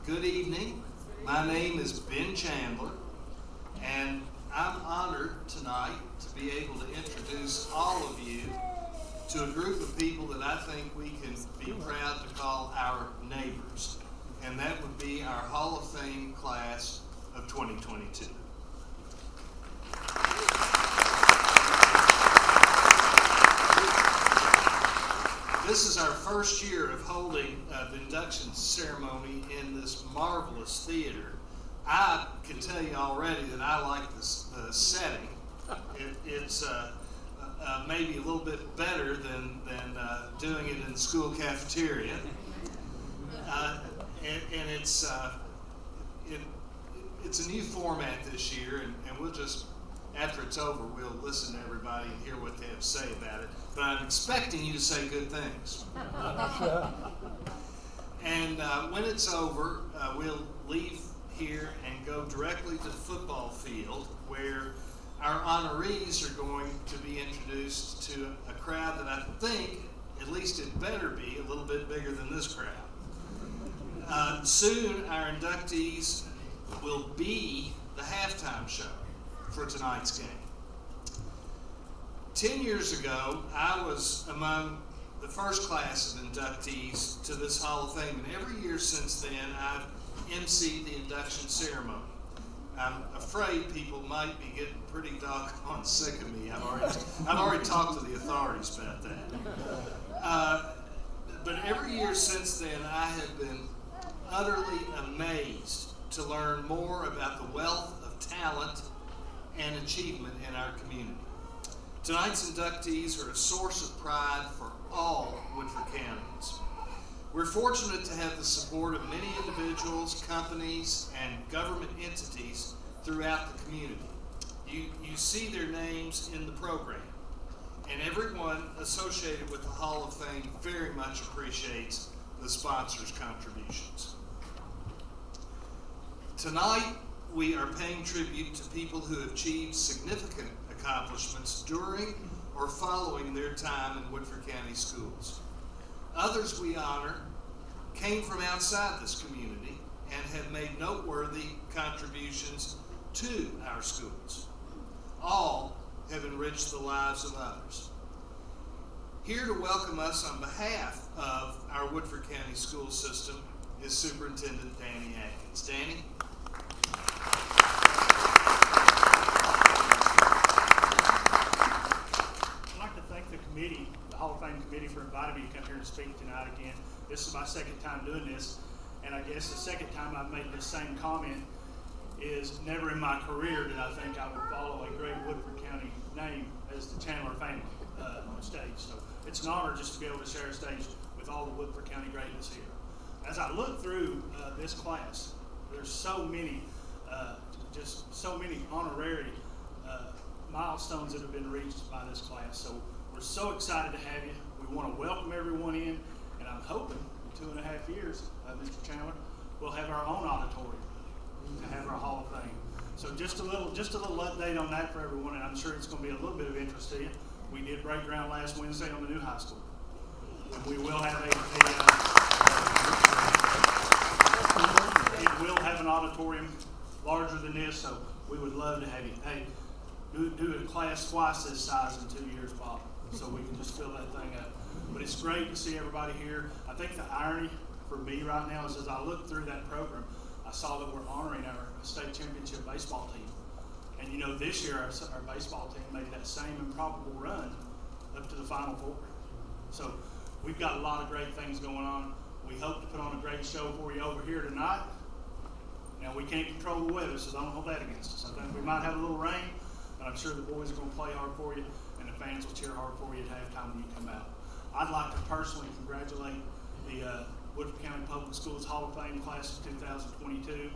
Good evening. My name is Ben Chandler, and I'm honored tonight to be able to introduce all of you to a group of people that I think we can be proud to call our neighbors, and that would be our Hall of Fame class of 2022. This is our first year of holding the induction ceremony in this marvelous theater. I can tell you already that I like the setting. It's maybe a little bit better than doing it in the school cafeteria. And it's a new format this year, and we'll just, after it's over, we'll listen to everybody and hear what they have to say about it. But I'm expecting you to say good things. And when it's over, we'll leave here and go directly to the football field, where our honorees are going to be introduced to a crowd that I think, at least it better be, a little bit bigger than this crowd. Soon, our inductees will be the halftime show for tonight's game. 10 years ago, I was among the first class of inductees to this Hall of Fame, and every year since then, I've emceed the induction ceremony. I'm afraid people might be getting pretty doggone sick of me. I've already talked to the authorities about that. But every year since then, I have been utterly amazed to learn more about the wealth of talent and achievement in our community. Tonight's inductees are a source of pride for all Woodford Countyans. We're fortunate to have the support of many individuals, companies, and government entities throughout the community. You see their names in the program, and everyone associated with the Hall of Fame very much appreciates the sponsors' contributions. Tonight, we are paying tribute to people who have achieved significant accomplishments during or following their time in Woodford County schools. Others we honor came from outside this community and have made noteworthy contributions to our schools. All have enriched the lives of others. Here to welcome us on behalf of our Woodford County school system is Superintendent Danny Atkins. Danny? The Hall of Fame committee, for inviting me to come here and speak tonight again. This is my second time doing this, and I guess the second time I've made this same comment is never in my career did I think I would follow a great Woodford County name as the Chandler family on stage. So it's an honor just to be able to share a stage with all the Woodford County greatness here. As I look through this class, there's so many, just so many honorary milestones that have been reached by this class. So we're so excited to have you. We want to welcome everyone in, and I'm hoping in 2.5 years, Mr. Chandler, we'll have our own auditorium to have our Hall of Fame. So just a little update on that for everyone, and I'm sure it's going to be a little bit of interest to you. We did break ground last Wednesday on the new high school, and we will have it will have an auditorium larger than this. So we would love to have you. Hey, do a class twice this size in 2 years, Bob, so we can just fill that thing up. But it's great to see everybody here. I think the irony for me right now is as I look through that program, I saw that we're honoring our state championship baseball team. And you know, this year our baseball team made that same improbable run up to the Final Four. So we've got a lot of great things going on. We hope to put on a great show for you over here tonight. Now, we can't control the weather, so don't hold that against us. I think we might have a little rain, but I'm sure the boys are going to play hard for you, and the fans will cheer hard for you at halftime when you come out. I'd like to personally congratulate the Woodford County Public Schools Hall of Fame class of 2022.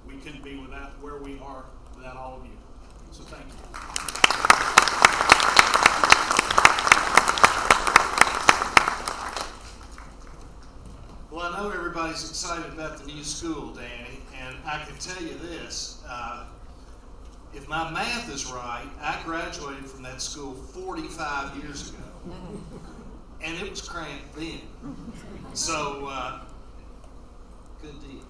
We couldn't be without where we are without all of you. So thank you. Well, I know everybody's excited about the new school, Danny, and I can tell you this. If my math is right, I graduated from that school 45 years ago. And it was cramped then. So Good deal.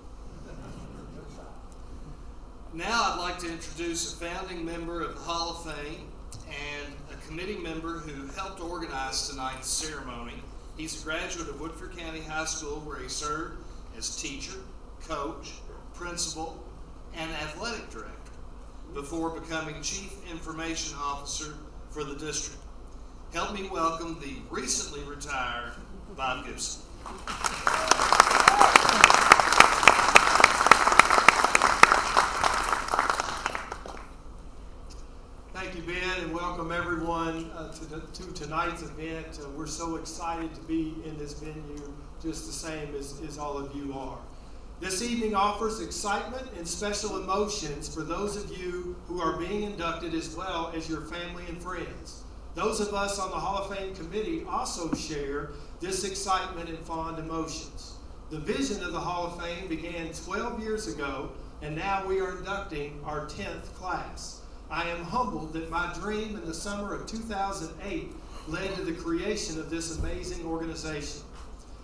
Now I'd like to introduce a founding member of the Hall of Fame and a committee member who helped organize tonight's ceremony. He's a graduate of Woodford County High School, where he served as teacher, coach, principal, and athletic director before becoming Chief Information Officer for the district. Help me welcome the recently retired Bob Gibson. Thank you, Ben, and welcome everyone to tonight's event. We're so excited to be in this venue, just the same as all of you are. This evening offers excitement and special emotions for those of you who are being inducted, as well as your family and friends. Those of us on the Hall of Fame committee also share this excitement and fond emotions. The vision of the Hall of Fame began 12 years ago, and now we are inducting our 10th class. I am humbled that my dream in the summer of 2008 led to the creation of this amazing organization.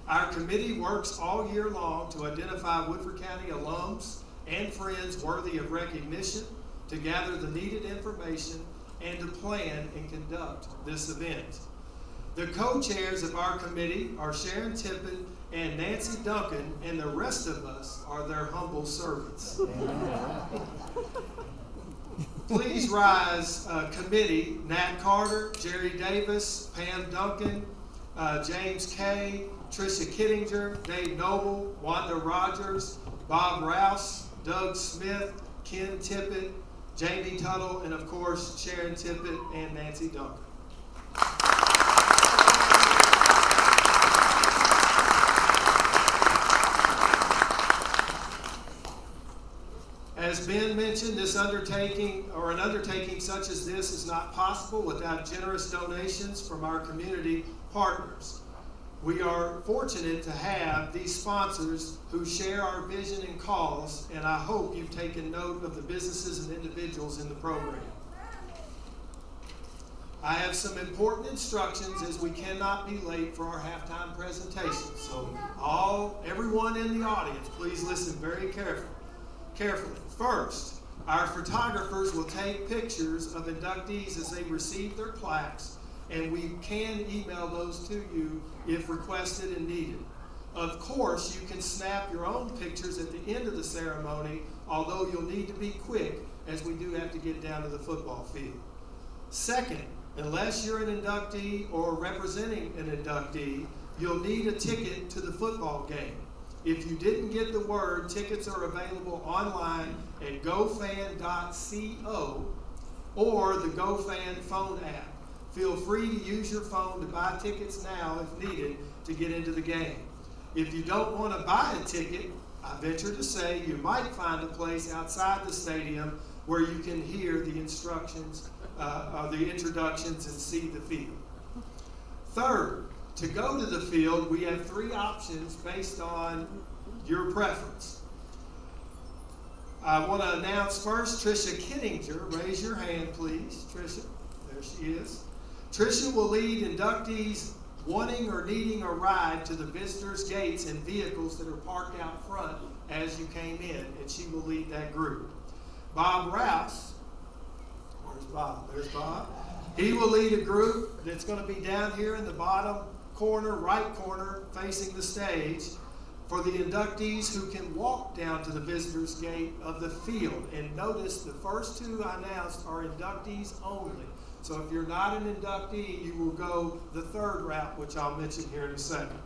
Our committee works all year long to identify Woodford County alums and friends worthy of recognition, to gather the needed information, and to plan and conduct this event. The co-chairs of our committee are Sharon Tippett and Nancy Duncan, and the rest of us are their humble servants. Please rise, committee: Nat Carter, Jerry Davis, Pam Duncan, James Kay, Tricia Kittinger, Dave Noble, Wanda Rogers, Bob Rouse, Doug Smith, Ken Tippett, Jamie Tuttle, and of course Sharon Tippett and Nancy Duncan. As Ben mentioned, this undertaking, or an undertaking such as this, is not possible without generous donations from our community partners. We are fortunate to have these sponsors who share our vision and cause, and I hope you've taken note of the businesses and individuals in the program. I have some important instructions, as we cannot be late for our halftime presentation. So everyone in the audience, please listen very carefully. First, our photographers will take pictures of inductees as they receive their plaques, and we can email those to you if requested and needed. Of course, you can snap your own pictures at the end of the ceremony, although you'll need to be quick, as we do have to get down to the football field. Second, unless you're an inductee or representing an inductee, you'll need a ticket to the football game. If you didn't get the word, tickets are available online at gofan.co or the GoFan phone app. Feel free to use your phone to buy tickets now if needed to get into the game. If you don't want to buy a ticket, I venture to say you might find a place outside the stadium where you can hear the instructions, the introductions, and see the field. Third, to go to the field, we have 3 options based on your preference. I want to announce first Tricia Kittinger. Raise your hand, please. Tricia, there she is. Tricia will lead inductees wanting or needing a ride to the visitors' gates in vehicles that are parked out front as you came in, and she will lead that group. Bob Rouse, where's Bob? There's Bob. He will lead a group that's going to be down here in the bottom corner, right corner, facing the stage, for the inductees who can walk down to the visitors' gate of the field. And notice the first 2 I announced are inductees only. So if you're not an inductee, you will go the 3rd route, which I'll mention here in a second.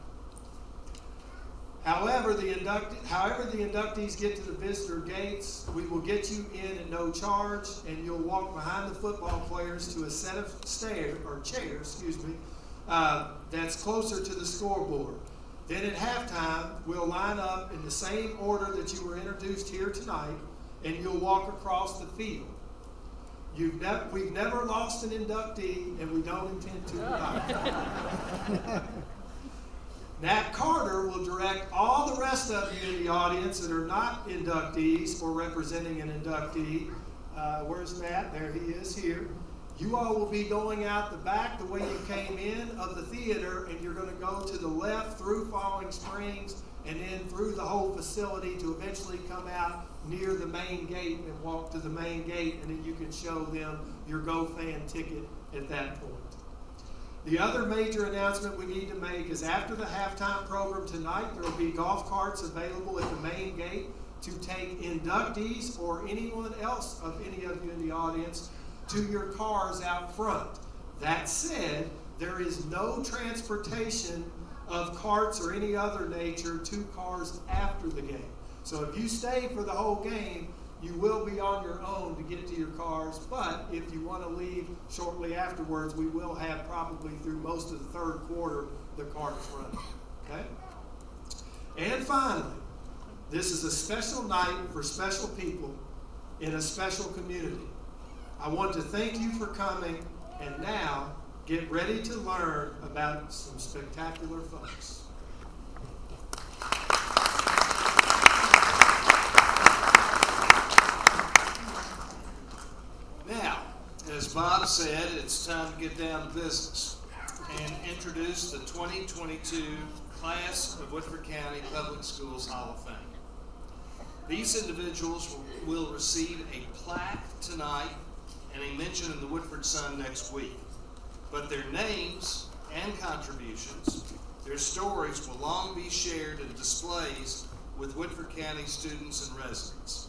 However the inductees get to the visitor gates, we will get you in at no charge, and you'll walk behind the football players to a set of chairs, that's closer to the scoreboard. Then at halftime, we'll line up in the same order that you were introduced here tonight, and you'll walk across the field. We've never lost an inductee, and we don't intend to tonight. Nat Carter will direct all the rest of you in the audience that are not inductees or representing an inductee. Where's Nat? There he is here. You all will be going out the back the way you came in of the theater, and you're going to go to the left through Falling Springs and then through the whole facility to eventually come out near the main gate and walk to the main gate, and then you can show them your Go Fan ticket at that point. The other major announcement we need to make is after the halftime program tonight, there will be golf carts available at the main gate to take inductees or anyone else of any of you in the audience to your cars out front. That said, there is no transportation of carts or any other nature to cars after the game. So if you stay for the whole game, you will be on your own to get to your cars, but if you want to leave shortly afterwards, we will have probably through most of the third quarter the carts running. Okay? And finally, this is a special night for special people in a special community. I want to thank you for coming, and now get ready to learn about some spectacular folks. Now, as Bob said, it's time to get down to business and introduce the 2022 class of Woodford County Public Schools Hall of Fame. These individuals will receive a plaque tonight and a mention in the Woodford Sun next week. But their names and contributions, their stories will long be shared in displays with Woodford County students and residents.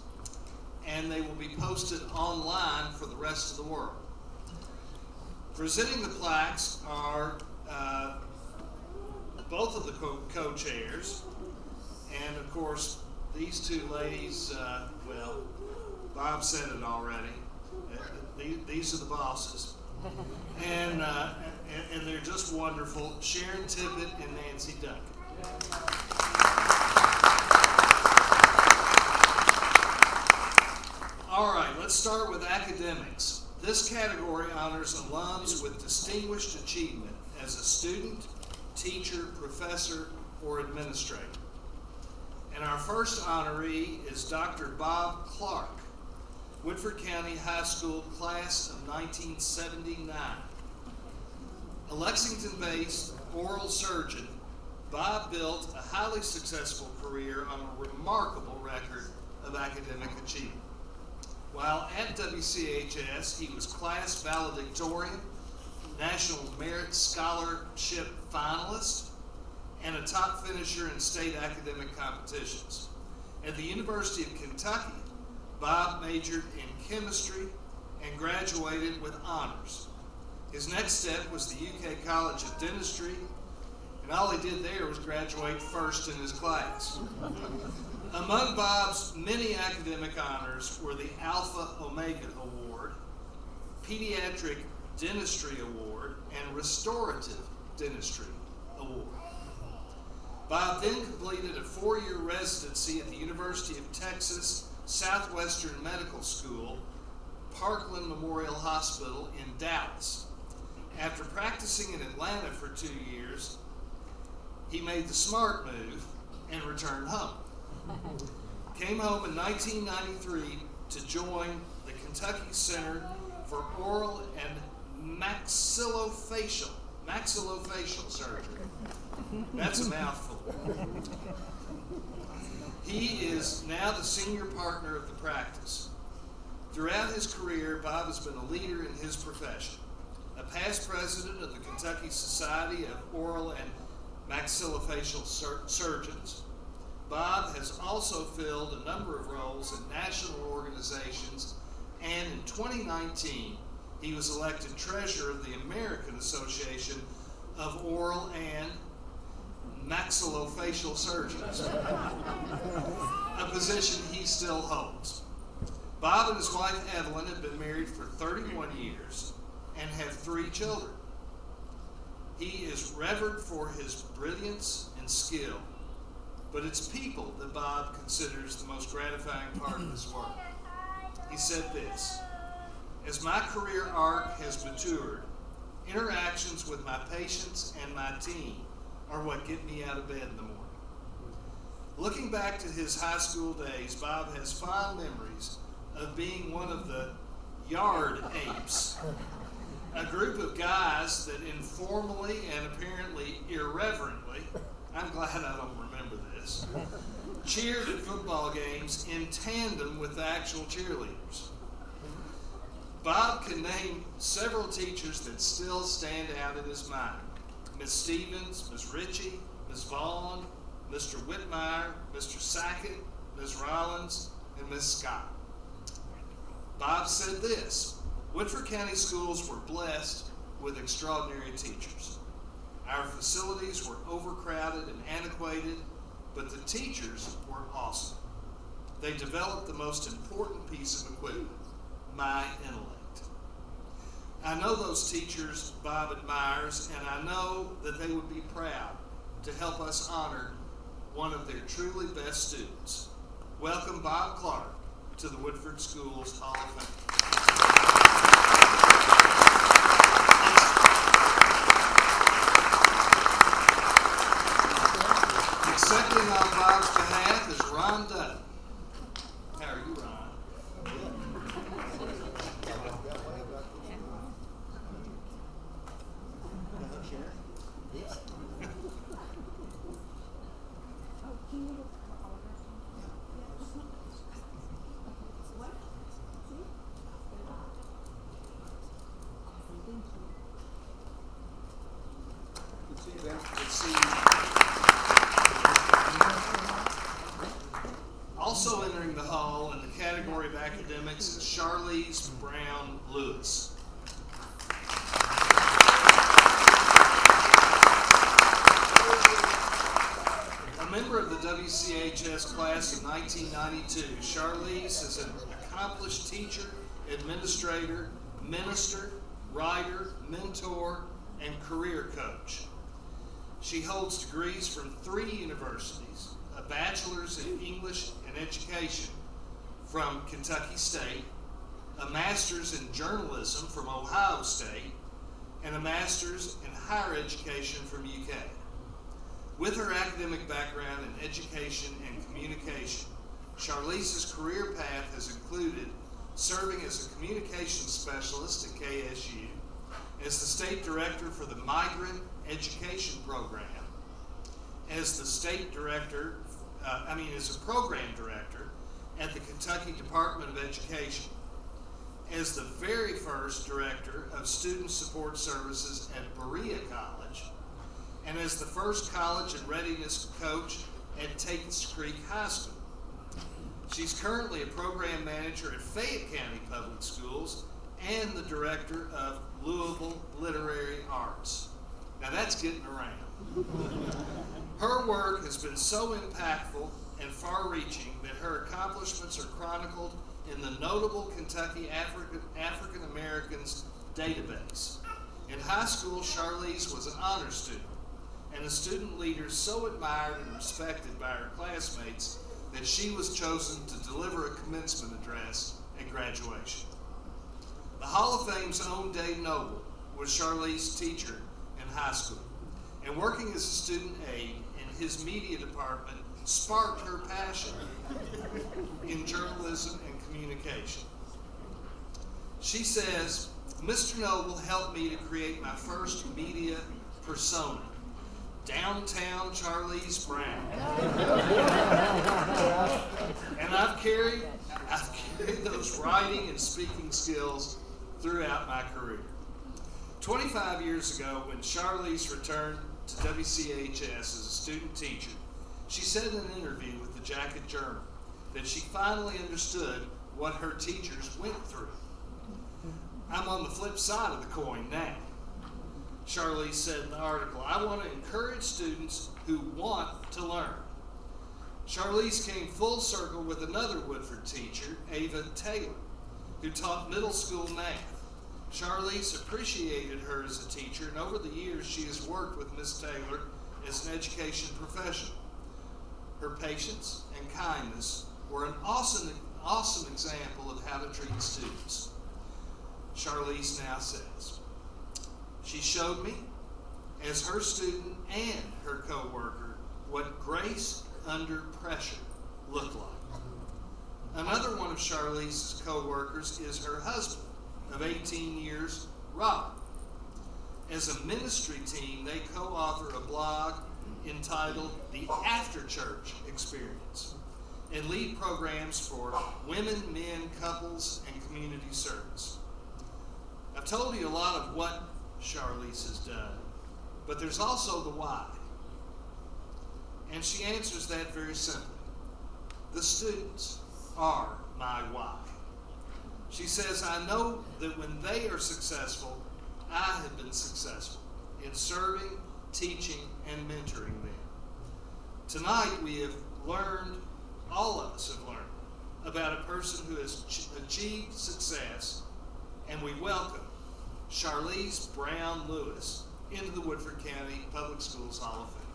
And they will be posted online for the rest of the world. Presenting the plaques are both of the co-chairs, and of course, these two ladies, well, Bob said it already. These are the bosses. And they're just wonderful. Sharon Tippett and Nancy Duncan. All right, let's start with academics. This category honors alums with distinguished achievement as a student, teacher, professor, or administrator. And our first honoree is Dr. Bob Clark, Woodford County High School class of 1979. A Lexington-based oral surgeon, Bob built a highly successful career on a remarkable record of academic achievement. While at WCHS, he was class valedictorian, National Merit Scholarship finalist, and a top finisher in state academic competitions. At the University of Kentucky, Bob majored in chemistry and graduated with honors. His next step was the UK College of Dentistry, and all he did there was graduate first in his class. Among Bob's many academic honors were the Alpha Omega Award, Pediatric Dentistry Award, and Restorative Dentistry Award. Bob then completed a 4-year residency at the University of Texas Southwestern Medical School, Parkland Memorial Hospital in Dallas. After practicing in Atlanta for 2 years, he made the smart move and returned home. Came home in 1993 to join the Kentucky Center for Oral and Maxillofacial Surgery. That's a mouthful. He is now the senior partner of the practice. Throughout his career, Bob has been a leader in his profession. A past president of the Kentucky Society of Oral and Maxillofacial Surgeons, Bob has also filled a number of roles in national organizations, and in 2019, he was elected treasurer of the American Association of Oral and Maxillofacial Surgeons, a position he still holds. Bob and his wife Evelyn have been married for 31 years and have 3 children. He is revered for his brilliance and skill, but it's people that Bob considers the most gratifying part of his work. He said this: "As my career arc has matured, interactions with my patients and my team are what get me out of bed in the morning." Looking back to his high school days, Bob has fond memories of being one of the Yard Apes, a group of guys that informally and apparently irreverently, I'm glad I don't remember this, cheered at football games in tandem with the actual cheerleaders. Bob can name several teachers that still stand out in his mind. Miss Stevens, Miss Ritchie, Miss Vaughn, Mr. Whitmire, Mr. Sackett, Miss Rollins, and Miss Scott. Bob said this: Woodford County schools were blessed with extraordinary teachers. Our facilities were overcrowded and antiquated, but the teachers were awesome. They developed the most important piece of equipment, my intellect. I know those teachers Bob admires, and I know that they would be proud to help us honor one of their truly best students. Welcome Bob Clark to the Woodford Schools Hall of Fame. Accepting on Bob's behalf is Ron Dunn. How are you, Ron? Also entering the hall in the category of academics is Charlize Brown Lewis. A member of the WCHS class of 1992, Charlize is an accomplished teacher, administrator, minister, writer, mentor, and career coach. She holds degrees from 3 universities, a bachelor's in English and education from Kentucky State, a master's in journalism from Ohio State, and a master's in higher education from UK. With her academic background in education and communication, Charlize's career path has included serving as a communications specialist at KSU, as the state director for the Migrant Education Program, as the state director, as a program director at the Kentucky Department of Education, as the very first director of Student Support Services at Berea College, and as the first college and readiness coach at Tate's Creek High School. She's currently a program manager at Fayette County Public Schools and the director of Louisville Literary Arts. Now that's getting around. Her work has been so impactful and far-reaching that her accomplishments are chronicled in the notable Kentucky African Americans database. In high school, Charlize was an honor student and a student leader so admired and respected by her classmates that she was chosen to deliver a commencement address at graduation. The Hall of Fame's own Dave Noble was Charlize's teacher in high school, and working as a student aide in his media department sparked her passion in journalism and communication. She says, Mr. Noble helped me to create my first media persona, Downtown Charlize Brown. And I've carried those writing and speaking skills throughout my career. 25 years ago, when Charlize returned to WCHS as a student teacher, she said in an interview with the Jacket Journal that she finally understood what her teachers went through. I'm on the flip side of the coin now. Charlize said in the article, I want to encourage students who want to learn. Charlize came full circle with another Woodford teacher, Ava Taylor, who taught middle school math. Charlize appreciated her as a teacher, and over the years she has worked with Miss Taylor as an education professional. Her patience and kindness were an awesome example of how to treat students. Charlize now says, she showed me, as her student and her co-worker, what grace under pressure looked like. Another one of Charlize's co-workers is her husband of 18 years, Robert. As a ministry team, they co-author a blog entitled The After Church Experience and lead programs for women, men, couples, and community service. I've told you a lot of what Charlize has done, but there's also the why. And she answers that very simply. The students are my why. She says, I know that when they are successful, I have been successful in serving, teaching, and mentoring them. Tonight we have learned, all of us have learned, about a person who has achieved success, and we welcome Charlize Brown Lewis into the Woodford County Public Schools Hall of Fame.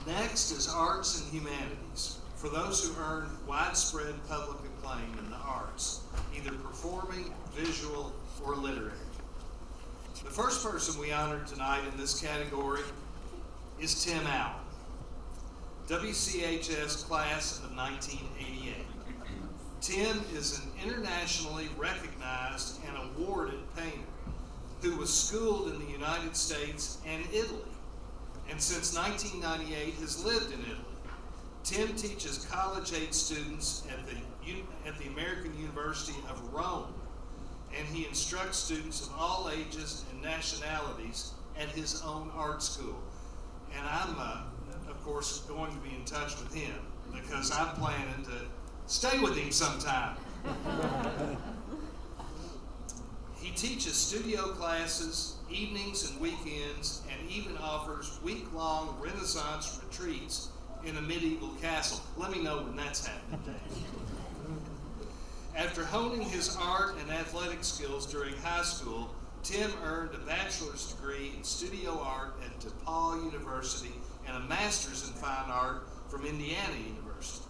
Next is Arts and Humanities, for those who earned widespread public acclaim in the arts, either performing, visual, or literary. The first person we honored tonight in this category is Tim Allen, WCHS class of 1988. Tim is an internationally recognized and awarded painter who was schooled in the United States and Italy, and since 1998 has lived in Italy. Tim teaches college-age students at the American University of Rome, and he instructs students of all ages and nationalities at his own art school. And I'm, of course, going to be in touch with him because I'm planning to stay with him sometime. He teaches studio classes, evenings and weekends, and even offers week-long Renaissance retreats in a medieval castle. Let me know when that's happening, Dave. After honing his art and athletic skills during high school, Tim earned a bachelor's degree in studio art at DePaul University and a master's in fine art from Indiana University.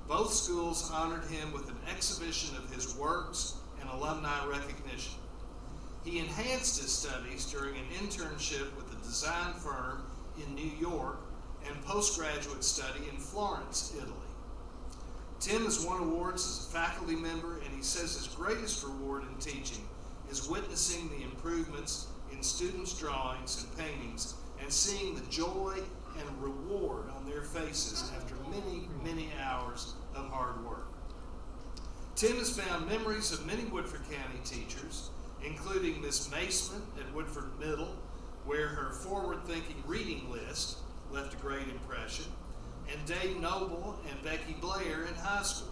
Both schools honored him with an exhibition of his works and alumni recognition. He enhanced his studies during an internship with a design firm in New York and postgraduate study in Florence, Italy. Tim has won awards as a faculty member, and he says his greatest reward in teaching is witnessing the improvements in students' drawings and paintings and seeing the joy and reward on their faces after many, many hours of hard work. Tim has found memories of many Woodford County teachers, including Miss Maceman at Woodford Middle, where her forward-thinking reading list left a great impression, and Dave Noble and Becky Blair in high school.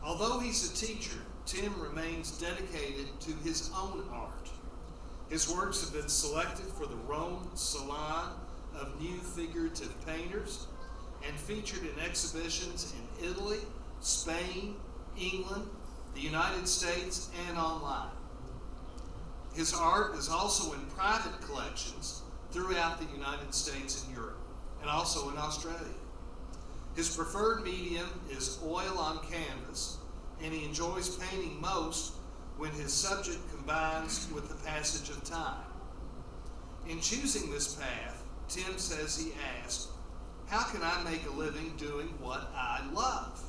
Although he's a teacher, Tim remains dedicated to his own art. His works have been selected for the Rome Salon of New Figurative Painters and featured in exhibitions in Italy, Spain, England, the United States, and online. His art is also in private collections throughout the United States and Europe, and also in Australia. His preferred medium is oil on canvas, and he enjoys painting most when his subject combines with the passage of time. In choosing this path, Tim says he asked, how can I make a living doing what I love?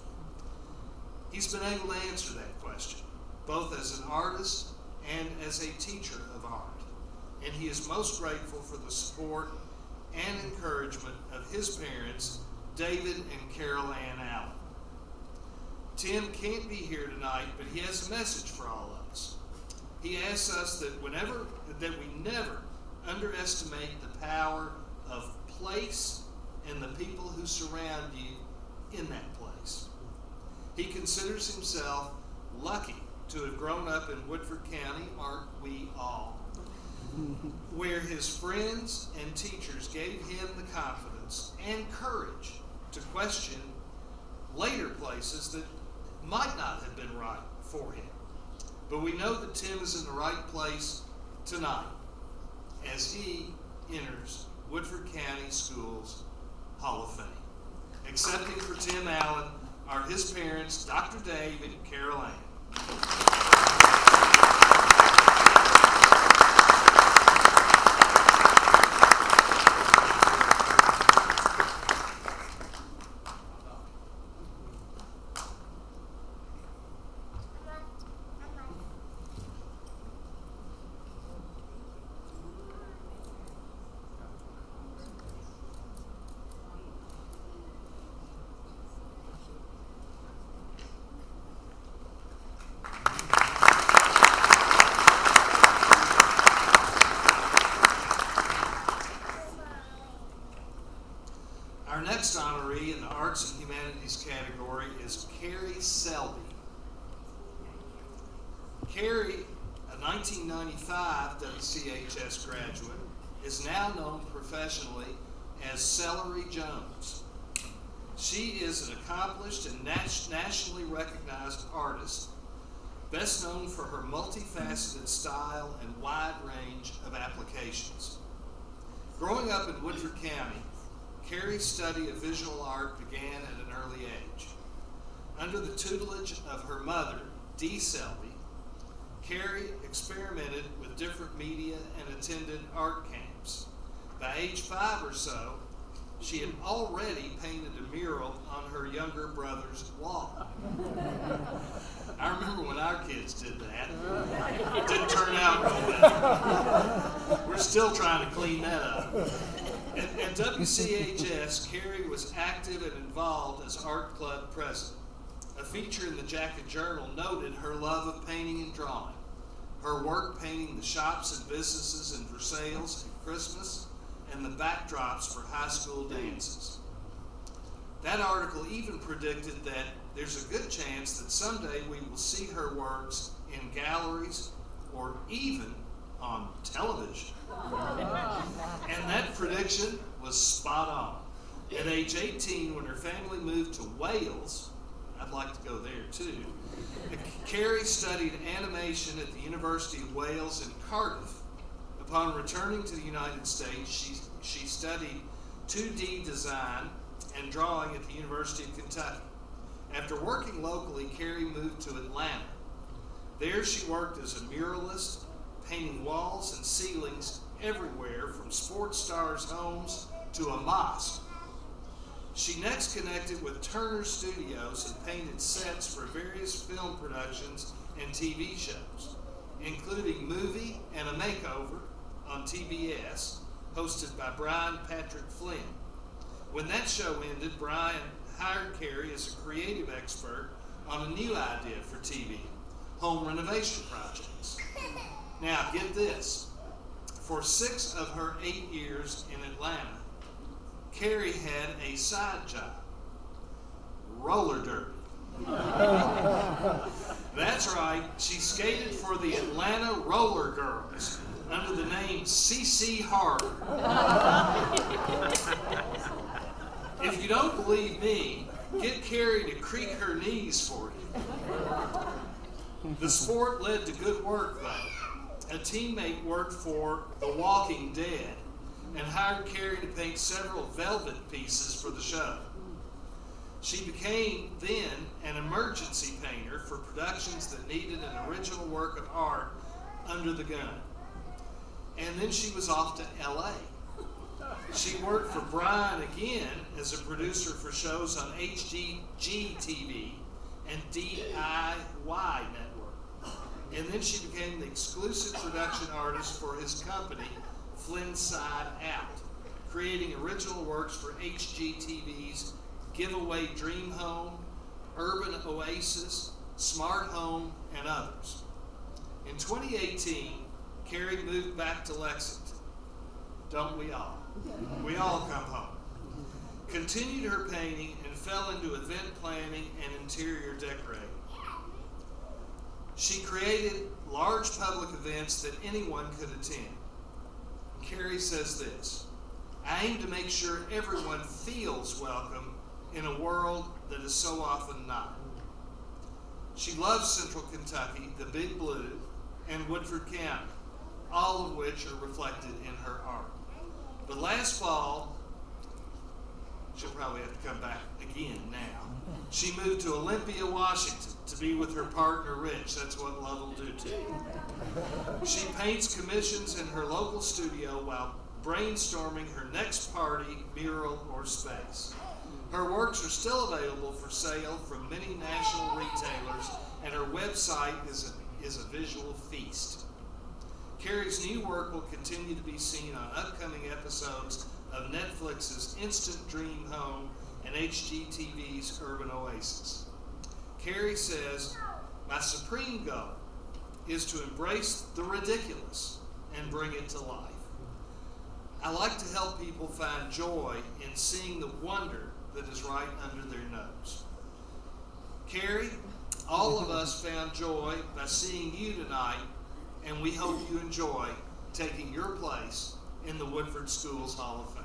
He's been able to answer that question, both as an artist and as a teacher of art. And he is most grateful for the support and encouragement of his parents, David and Carol Ann Allen. Tim can't be here tonight, but he has a message for all of us. He asks us that we never underestimate the power of place and the people who surround you in that place. He considers himself lucky to have grown up in Woodford County, aren't we all? Where his friends and teachers gave him the confidence and courage to question later places that might not have been right for him. But we know that Tim is in the right place tonight as he enters Woodford County Schools Hall of Fame. Accepting for Tim Allen are his parents, Dr. David and Carol Ann. Our next honoree in the Arts and Humanities category is Carrie Selby. Carrie, a 1995 WCHS graduate, is now known professionally as Celery Jones. She is an accomplished and nationally recognized artist, best known for her multifaceted style and wide range of applications. Growing up in Woodford County, Carrie's study of visual art began at an early age. Under the tutelage of her mother, Dee Selby, Carrie experimented with different media and attended art camps. By age 5 or so, she had already painted a mural on her younger brother's wall. I remember when our kids did that. It didn't turn out real well. We're still trying to clean that up. At WCHS, Carrie was active and involved as art club president. A feature in the Jacket Journal noted her love of painting and drawing. Her work painting the shops and businesses in Versailles at Christmas and the backdrops for high school dances. That article even predicted that there's a good chance that someday we will see her works in galleries or even on television. And that prediction was spot on. At age 18, when her family moved to Wales, I'd like to go there too, Carrie studied animation at the University of Wales in Cardiff. Upon returning to the United States, she studied 2D design and drawing at the University of Kentucky. After working locally, Carrie moved to Atlanta. There she worked as a muralist, painting walls and ceilings everywhere from sports stars' homes to a mosque. She next connected with Turner Studios and painted sets for various film productions and TV shows, including Movie and a Makeover on TBS, hosted by Brian Patrick Flynn. When that show ended, Brian hired Carrie as a creative expert on a new idea for TV, home renovation projects. Now, get this. For 6 of her 8 years in Atlanta, Carrie had a side job, roller derby. That's right, she skated for the Atlanta Roller Girls under the name CC Harbor. If you don't believe me, get Carrie to creak her knees for you. The sport led to good work, though. A teammate worked for The Walking Dead and hired Carrie to paint several velvet pieces for the show. She became then an emergency painter for productions that needed an original work of art under the gun. And then she was off to LA. She worked for Brian again as a producer for shows on HGTV and DIY Network. And then she became the exclusive production artist for his company, Flynn's Side Out, creating original works for HGTV's Giveaway Dream Home, Urban Oasis, Smart Home, and others. In 2018, Carrie moved back to Lexington. Don't we all? We all come home. Continued her painting and fell into event planning and interior decorating. She created large public events that anyone could attend. Carrie says this: I aim to make sure everyone feels welcome in a world that is so often not. She loves Central Kentucky, the Big Blue, and Woodford County, all of which are reflected in her art. But last fall, she'll probably have to come back again now, she moved to Olympia, Washington to be with her partner Rich. That's what love will do to you. She paints commissions in her local studio while brainstorming her next party, mural, or space. Her works are still available for sale from many national retailers, and her website is a visual feast. Carrie's new work will continue to be seen on upcoming episodes of Netflix's Instant Dream Home and HGTV's Urban Oasis. Carrie says, "My supreme goal is to embrace the ridiculous and bring it to life. I like to help people find joy in seeing the wonder that is right under their nose." Carrie, all of us found joy by seeing you tonight, and we hope you enjoy taking your place in the Woodford Schools Hall of Fame.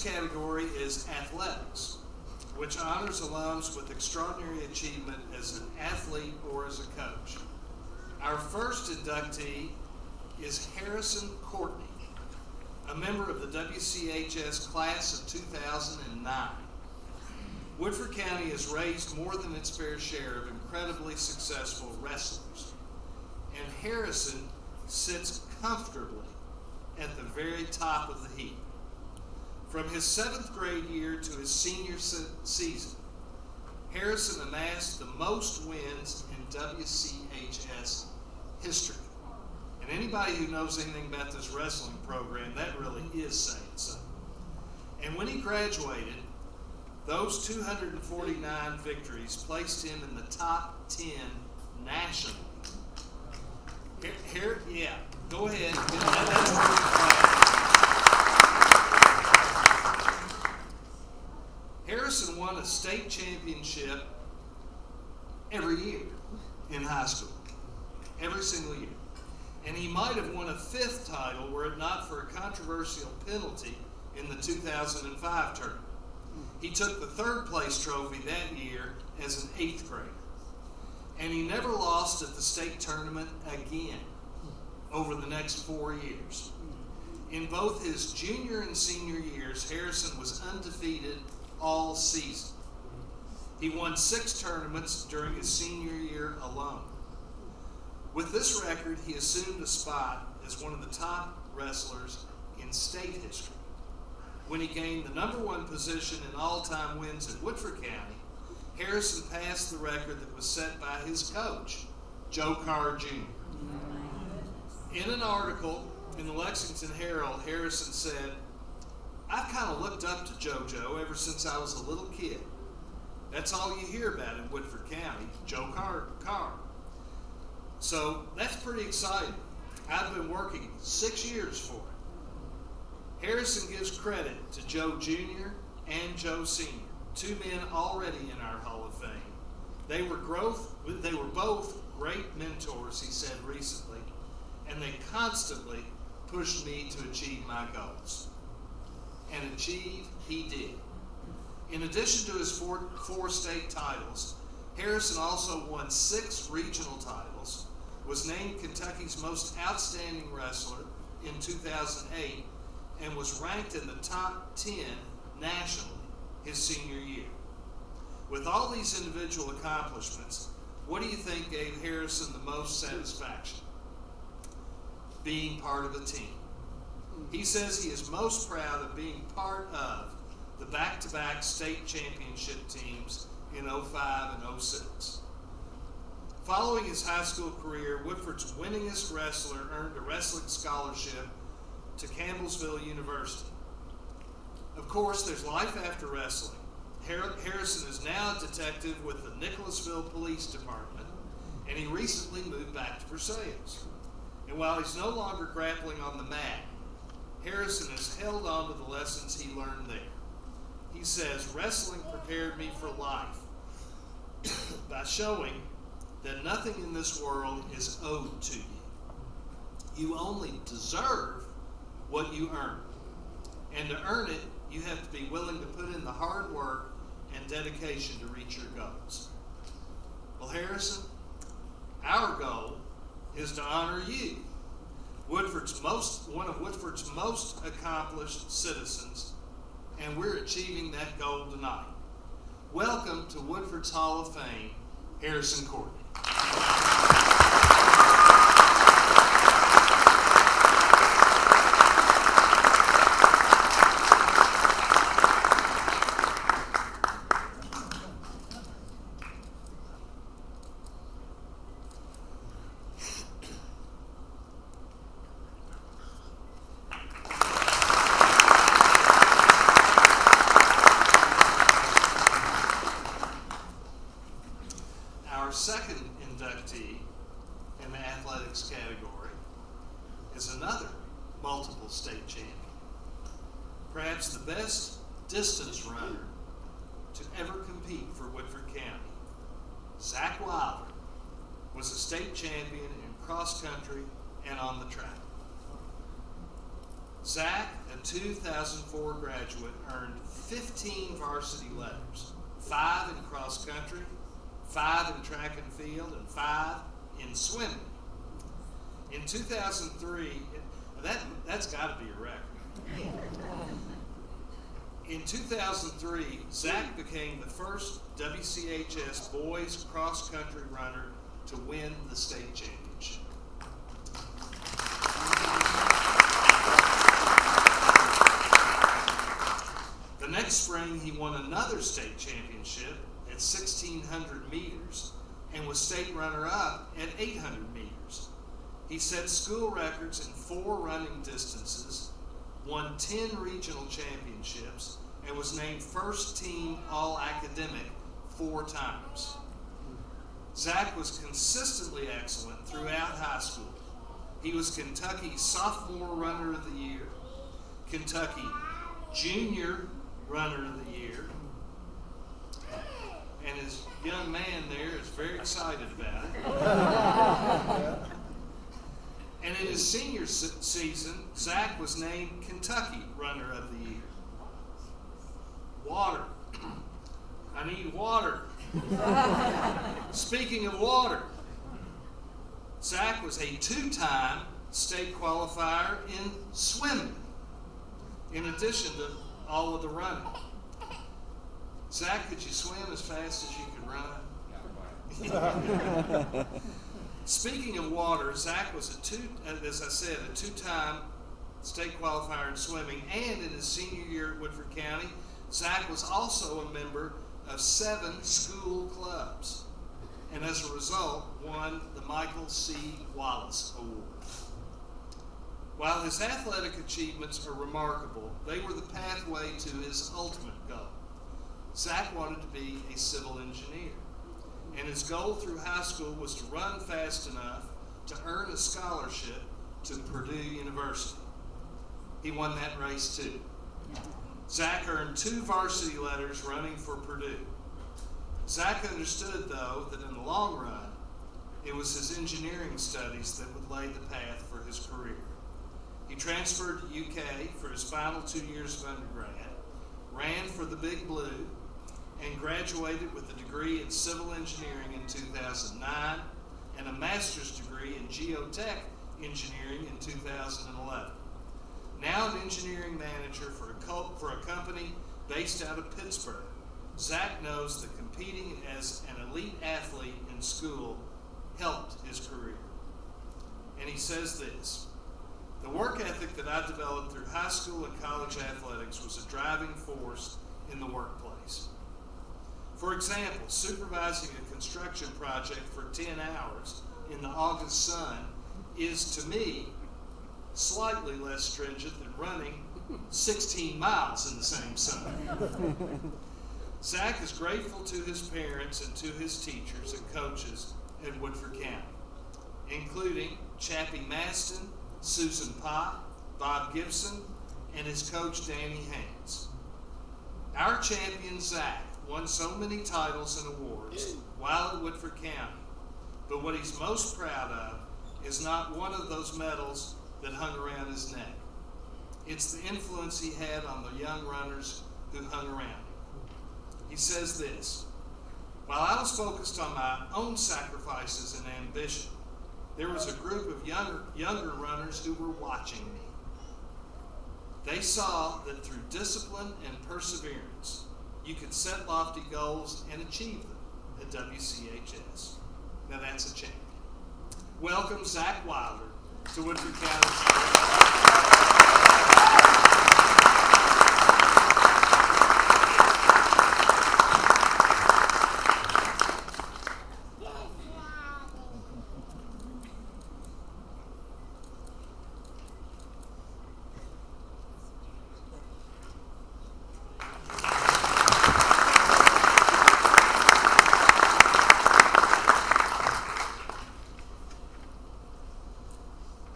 Category is athletics, which honors alums with extraordinary achievement as an athlete or as a coach. Our first inductee is Harrison Courtney, a member of the WCHS class of 2009. Woodford County has raised more than its fair share of incredibly successful wrestlers, and Harrison sits comfortably at the very top of the heap. From his 7th grade year to his senior season, Harrison amassed the most wins in WCHS history. And anybody who knows anything about this wrestling program, that really is saying something. And when he graduated, those 249 victories placed him in the top 10 nationally. Yeah, go ahead. That's Harrison won a state championship every year in high school, every single year. And he might have won a 5th title were it not for a controversial penalty in the 2005 tournament. He took the 3rd place trophy that year as an 8th grader. And he never lost at the state tournament again over the next 4 years. In both his junior and senior years, Harrison was undefeated all season. He won 6 tournaments during his senior year alone. With this record, he assumed a spot as one of the top wrestlers in state history. When he gained the #1 position in all-time wins at Woodford County, Harrison passed the record that was set by his coach, Joe Carr Jr. In an article in the Lexington Herald, Harrison said, "I've kind of looked up to JoJo ever since I was a little kid. That's all you hear about in Woodford County, Joe Carr. So that's pretty exciting. I've been working 6 years for it." Harrison gives credit to Joe Jr. and Joe Sr., 2 men already in our Hall of Fame. They were both great mentors, he said recently, and they constantly pushed me to achieve my goals. And achieve he did. In addition to his 4 state titles, Harrison also won 6 regional titles, was named Kentucky's most outstanding wrestler in 2008, and was ranked in the top 10 nationally his senior year. With all these individual accomplishments, what do you think gave Harrison the most satisfaction? Being part of a team. He says he is most proud of being part of the back-to-back state championship teams in 05 and 06. Following his high school career, Woodford's winningest wrestler earned a wrestling scholarship to Campbellsville University. Of course, there's life after wrestling, Harrison is now a detective with the Nicholasville Police Department, and he recently moved back to Versailles. And while he's no longer grappling on the mat, Harrison has held on to the lessons he learned there. He says, "Wrestling prepared me for life by showing that nothing in this world is owed to you. You only deserve what you earn. And to earn it, you have to be willing to put in the hard work and dedication to reach your goals." Well, Harrison, our goal is to honor you, one of Woodford's most accomplished citizens, and we're achieving that goal tonight. Welcome to Woodford's Hall of Fame, Harrison Courtney. Our second inductee in the athletics category is another multiple state champion, perhaps the best distance runner to ever compete for Woodford County. Zach Wilder was a state champion in cross country and on the track. Zach, a 2004 graduate, earned 15 varsity letters, 5 in cross country, 5 in track and field, and 5 in swimming. In 2003, that's got to be a record. In 2003, Zach became the first WCHS boys cross-country runner to win the state championship. The next spring, he won another state championship at 1,600 meters and was state runner-up at 800 meters. He set school records in 4 running distances, won 10 regional championships, and was named first team All-Academic 4 times. Zach was consistently excellent throughout high school. He was Kentucky's Sophomore Runner of the Year, Kentucky Junior Runner of the Year, and his young man there is very excited about it. And in his senior season, Zach was named Kentucky Runner of the Year. Water. I need water. Speaking of water, Zach was a 2-time state qualifier in swimming, in addition to all of the running. Zach, could you swim as fast as you could run? Speaking of water, Zach was as I said, a 2-time state qualifier in swimming, and in his senior year at Woodford County, Zach was also a member of 7 school clubs, and as a result, won the Michael C. Wallace Award. While his athletic achievements are remarkable, they were the pathway to his ultimate goal. Zach wanted to be a civil engineer, and his goal through high school was to run fast enough to earn a scholarship to Purdue University. He won that race too. Zach earned 2 varsity letters running for Purdue. Zach understood, though, that in the long run, it was his engineering studies that would lay the path for his career. He transferred to UK for his final 2 years of undergrad, ran for the Big Blue, and graduated with a degree in civil engineering in 2009 and a master's degree in geotech engineering in 2011. Now an engineering manager for a company based out of Pittsburgh, Zach knows that competing as an elite athlete in school helped his career. And he says this: "The work ethic that I developed through high school and college athletics was a driving force in the workplace. For example, supervising a construction project for 10 hours in the August sun is, to me, slightly less stringent than running 16 miles in the same sun. Zach is grateful to his parents and to his teachers and coaches in Woodford County, including Chappie Maston, Susan Pott, Bob Gibson, and his coach Danny Haynes. Our champion Zach won so many titles and awards while at Woodford County, but what he's most proud of is not one of those medals that hung around his neck. It's the influence he had on the young runners who hung around him. He says this: "While I was focused on my own sacrifices and ambition, there was a group of younger runners who were watching me. They saw that through discipline and perseverance, you could set lofty goals and achieve them at WCHS." Now that's a champion. Welcome Zach Wilder to Woodford County.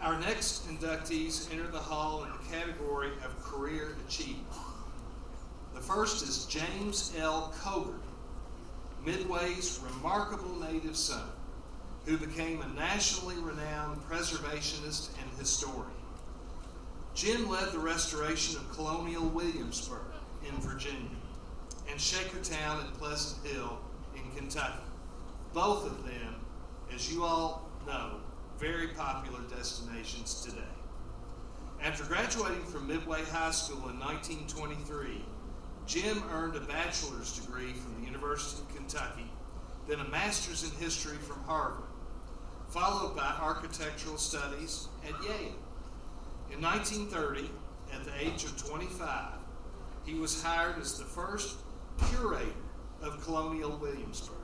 Our next inductees enter the hall in the category of career achievement. The first is James L. Cogart, Midway's remarkable native son, who became a nationally renowned preservationist and historian. Jim led the restoration of Colonial Williamsburg in Virginia and Shakertown and Pleasant Hill in Kentucky. Both of them, as you all know, very popular destinations today. After graduating from Midway High School in 1923, Jim earned a bachelor's degree from the University of Kentucky, then a master's in history from Harvard, followed by architectural studies at Yale. In 1930, at the age of 25, he was hired as the first curator of Colonial Williamsburg.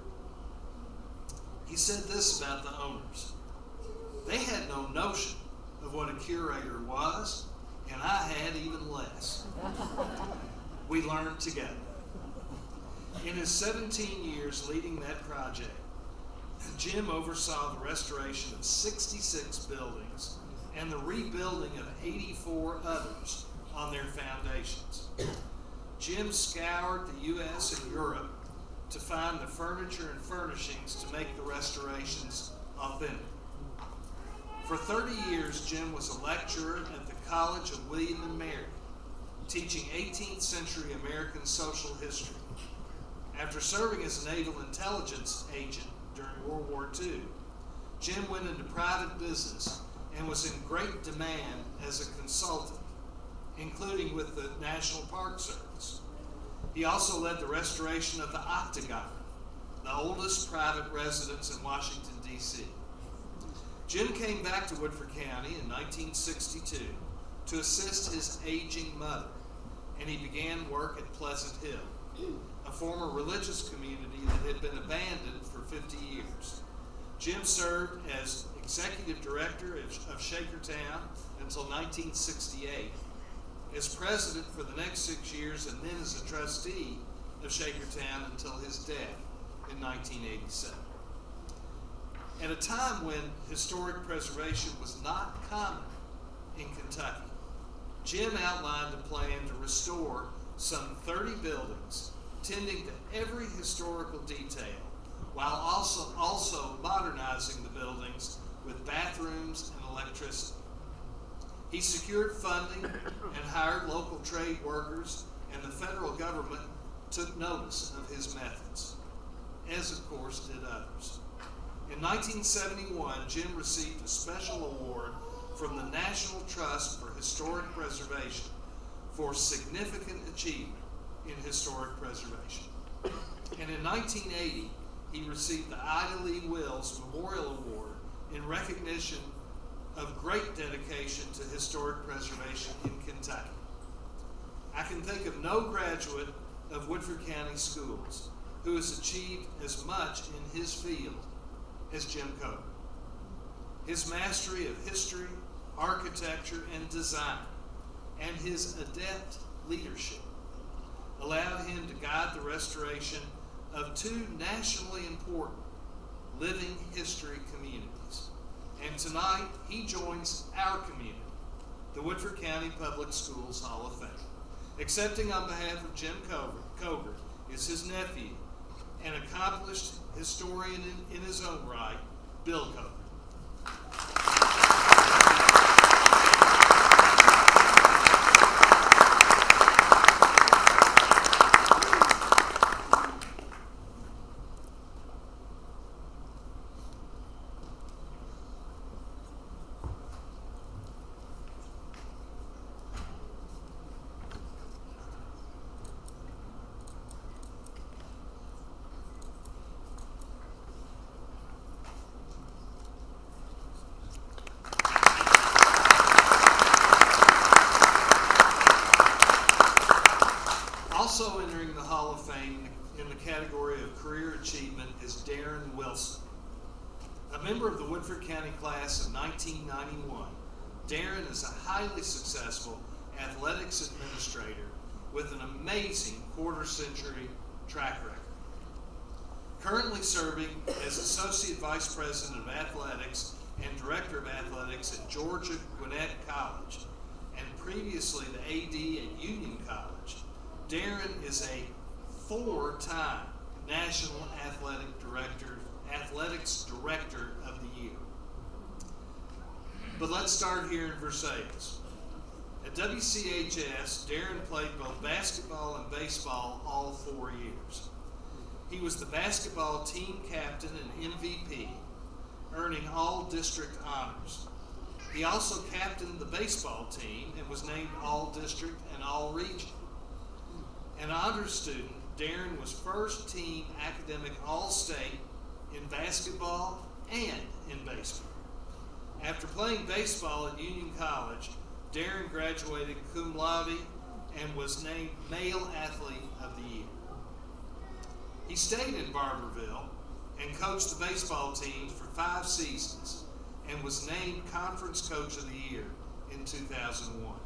He said this about the owners: "They had no notion of what a curator was, and I had even less. We learned together." In his 17 years leading that project, Jim oversaw the restoration of 66 buildings and the rebuilding of 84 others on their foundations. Jim scoured the U.S. and Europe to find the furniture and furnishings to make the restorations authentic. For 30 years, Jim was a lecturer at the College of William and Mary, teaching 18th century American social history. After serving as a naval intelligence agent during World War II, Jim went into private business and was in great demand as a consultant, including with the National Park Service. He also led the restoration of the Octagon, the oldest private residence in Washington, D.C. Jim came back to Woodford County in 1962 to assist his aging mother, and he began work at Pleasant Hill, a former religious community that had been abandoned for 50 years. Jim served as executive director of Shakertown until 1968, as president for the next 6 years, and then as a trustee of Shakertown until his death in 1987. At a time when historic preservation was not common in Kentucky, Jim outlined a plan to restore some 30 buildings, tending to every historical detail, while also modernizing the buildings with bathrooms and electricity. He secured funding and hired local trade workers, and the federal government took notice of his methods, as of course did others. In 1971, Jim received a special award from the National Trust for Historic Preservation for significant achievement in historic preservation. And in 1980, he received the Ida Lee Wills Memorial Award in recognition of great dedication to historic preservation in Kentucky. I can think of no graduate of Woodford County Schools who has achieved as much in his field as Jim Cogart. His mastery of history, architecture, and design, and his adept leadership allowed him to guide the restoration of two nationally important living history communities. And tonight, he joins our community, the Woodford County Public Schools Hall of Fame. Accepting on behalf of Jim Coger is his nephew, an accomplished historian in his own right, Bill Coger. Also entering the Hall of Fame in the category of career achievement is Darren Wilson. A member of the Woodford County class of 1991, Darren is a highly successful athletics administrator with an amazing quarter-century track record. Currently serving as Associate Vice President of Athletics and Director of Athletics at Georgia Gwinnett College, and previously the AD at Union College, Darren is a four-time National Athletics Director of the Year. But let's start here in Versailles. At WCHS, Darren played both basketball and baseball all 4 years. He was the basketball team captain and MVP, earning all district honors. He also captained the baseball team and was named all-district and all-region. An honors student, Darren was first team academic all-state in basketball and in baseball. After playing baseball at Union College, Darren graduated cum laude and was named Male Athlete of the Year. He stayed in Barberville and coached the baseball team for 5 seasons and was named Conference Coach of the Year in 2001.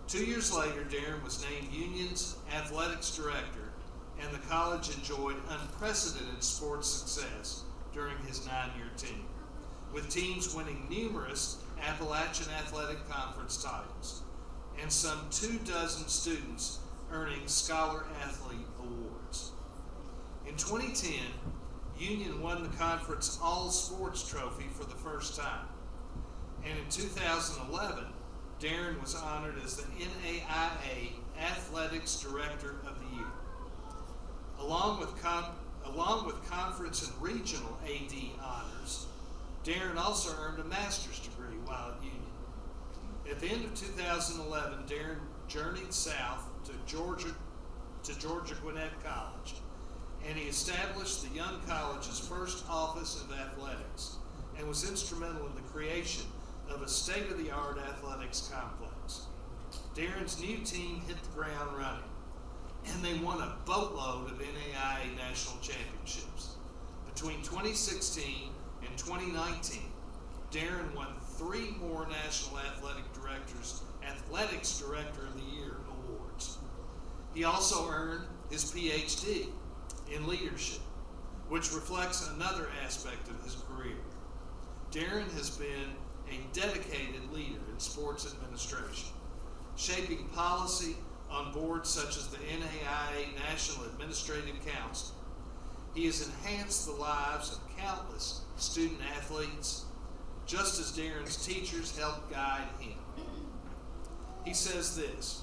2 years later, Darren was named Union's Athletics Director, and the college enjoyed unprecedented sports success during his 9-year tenure, with teams winning numerous Appalachian Athletic Conference titles, and some 24 students earning Scholar Athlete awards. In 2010, Union won the conference All-Sports Trophy for the first time, and in 2011, Darren was honored as the NAIA Athletics Director of the Year. Along with conference and regional AD honors, Darren also earned a master's degree while at Union. At the end of 2011, Darren journeyed south to Georgia Gwinnett College, and he established the young college's first office of athletics and was instrumental in the creation of a state-of-the-art athletics complex. Darren's new team hit the ground running, and they won a boatload of NAIA national championships. Between 2016 and 2019, Darren won 3 more National Athletics Director of the Year awards. He also earned his PhD in leadership, which reflects another aspect of his career. Darren has been a dedicated leader in sports administration, shaping policy on boards such as the NAIA National Administrative Council. He has enhanced the lives of countless student athletes, just as Darren's teachers helped guide him. He says this: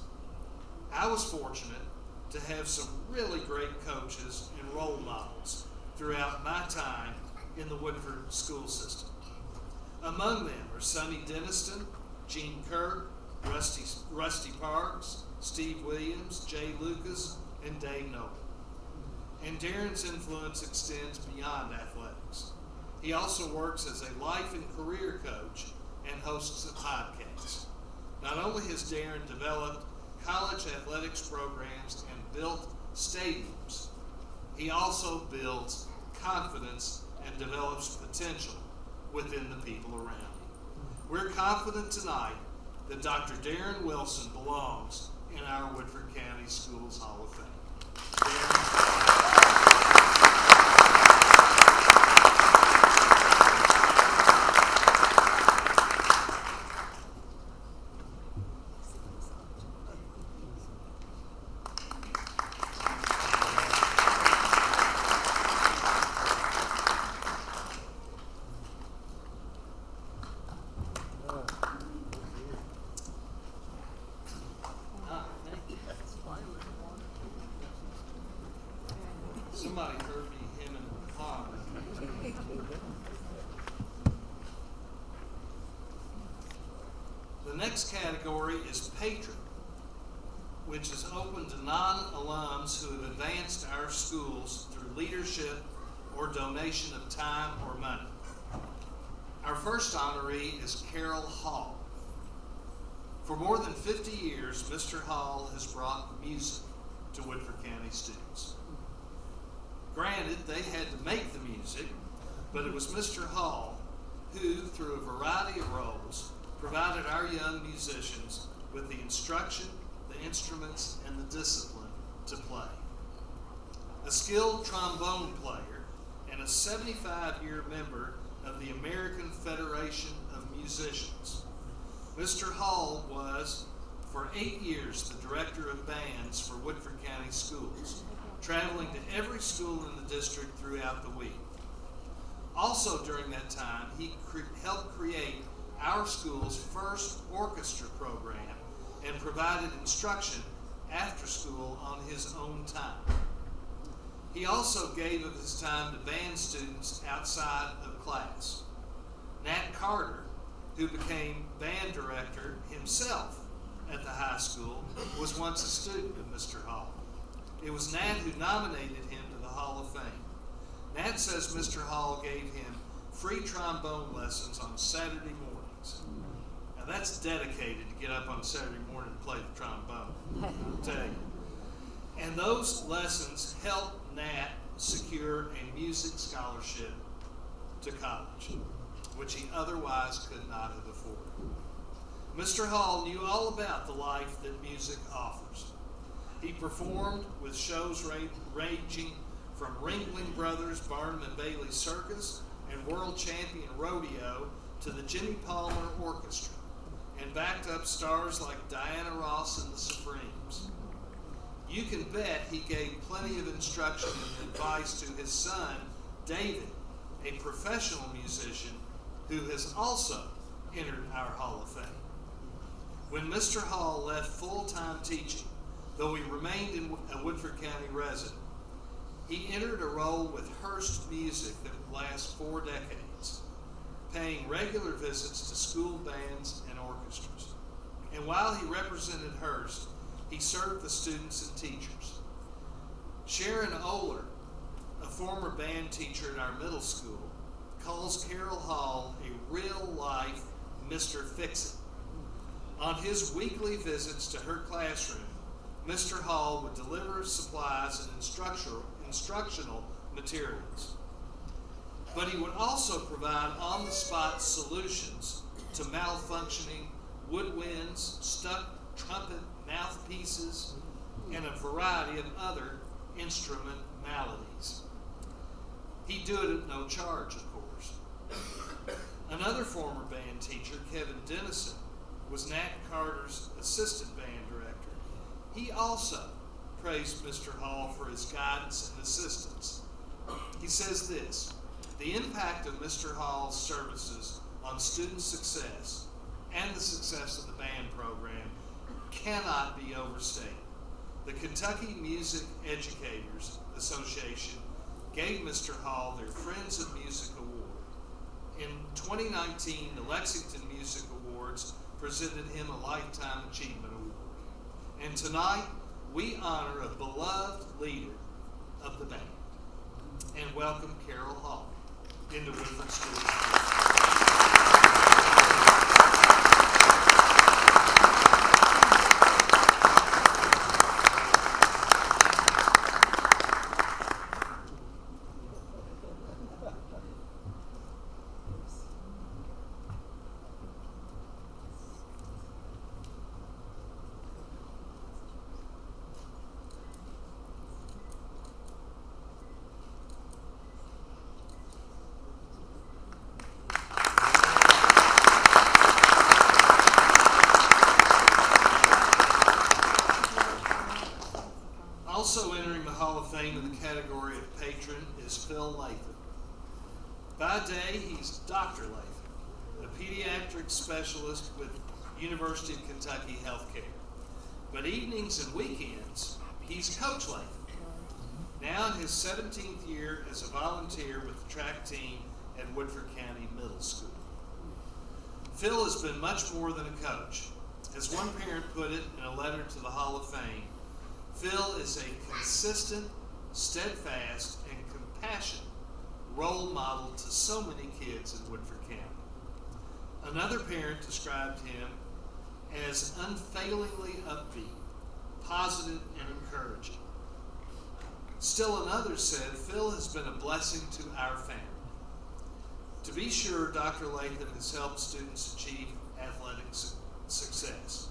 "I was fortunate to have some really great coaches and role models throughout my time in the Woodford school system. Among them are Sonny Denniston, Gene Kirk, Rusty Parks, Steve Williams, Jay Lucas, and Dave Noble. And Darren's influence extends beyond athletics. He also works as a life and career coach and hosts a podcast. Not only has Darren developed college athletics programs and built stadiums, he also builds confidence and develops potential within the people around him. We're confident tonight that Dr. Darren Wilson belongs in our Woodford County Schools Hall of Fame. Somebody heard me hemming and hawing. The next category is patron, which is open to non-alums who have advanced our schools through leadership or donation of time or money. Our first honoree is Carol Hall. For more than 50 years, Mr. Hall has brought music to Woodford County students. Granted, they had to make the music, but it was Mr. Hall who, through a variety of roles, provided our young musicians with the instruction, the instruments, and the discipline to play. A skilled trombone player and a 75-year member of the American Federation of Musicians, Mr. Hall was, for 8 years, the director of bands for Woodford County Schools, traveling to every school in the district throughout the week. Also during that time, he helped create our school's first orchestra program and provided instruction after school on his own time. He also gave of his time to band students outside of class. Nat Carter, who became band director himself at the high school, was once a student of Mr. Hall. It was Nat who nominated him to the Hall of Fame. Nat says Mr. Hall gave him free trombone lessons on Saturday mornings. Now that's dedicated to get up on Saturday morning and play the trombone, I'll tell you. And those lessons helped Nat secure a music scholarship to college, which he otherwise could not have afforded. Mr. Hall knew all about the life that music offers. He performed with shows ranging from Ringling Brothers, Barnum and Bailey Circus, and World Champion Rodeo to the Jimmy Palmer Orchestra, and backed up stars like Diana Ross and the Supremes. You can bet he gave plenty of instruction and advice to his son, David, a professional musician who has also entered our Hall of Fame. When Mr. Hall left full-time teaching, though he remained a Woodford County resident, he entered a role with Hearst Music that would last 4 decades, paying regular visits to school bands and orchestras. And while he represented Hearst, he served the students and teachers. Sharon Oler, a former band teacher at our middle school, calls Carol Hall a real-life Mr. Fix-It. On his weekly visits to her classroom, Mr. Hall would deliver supplies and instructional materials. But he would also provide on-the-spot solutions to malfunctioning woodwinds, stuck trumpet mouthpieces, and a variety of other instrument maladies. He'd do it at no charge, of course. Another former band teacher, Kevin Dennison, was Nat Carter's assistant band director. He also praised Mr. Hall for his guidance and assistance. He says this: the impact of Mr. Hall's services on student success and the success of the band program cannot be overstated. The Kentucky Music Educators Association gave Mr. Hall their Friends of Music Award. In 2019, the Lexington Music Awards presented him a Lifetime Achievement Award. And tonight, we honor a beloved leader of the band and welcome Carol Hall into Woodford Schools. category of patron is Phil Latham. By day, he's Dr. Latham, a pediatric specialist with University of Kentucky Healthcare. But evenings and weekends, he's Coach Latham, now in his 17th year as a volunteer with the track team at Woodford County Middle School. Phil has been much more than a coach. As one parent put it in a letter to the Hall of Fame, Phil is a consistent, steadfast, and compassionate role model to so many kids in Woodford County. Another parent described him as unfailingly upbeat, positive, and encouraging. Still another said Phil has been a blessing to our family. To be sure, Dr. Latham has helped students achieve athletic success.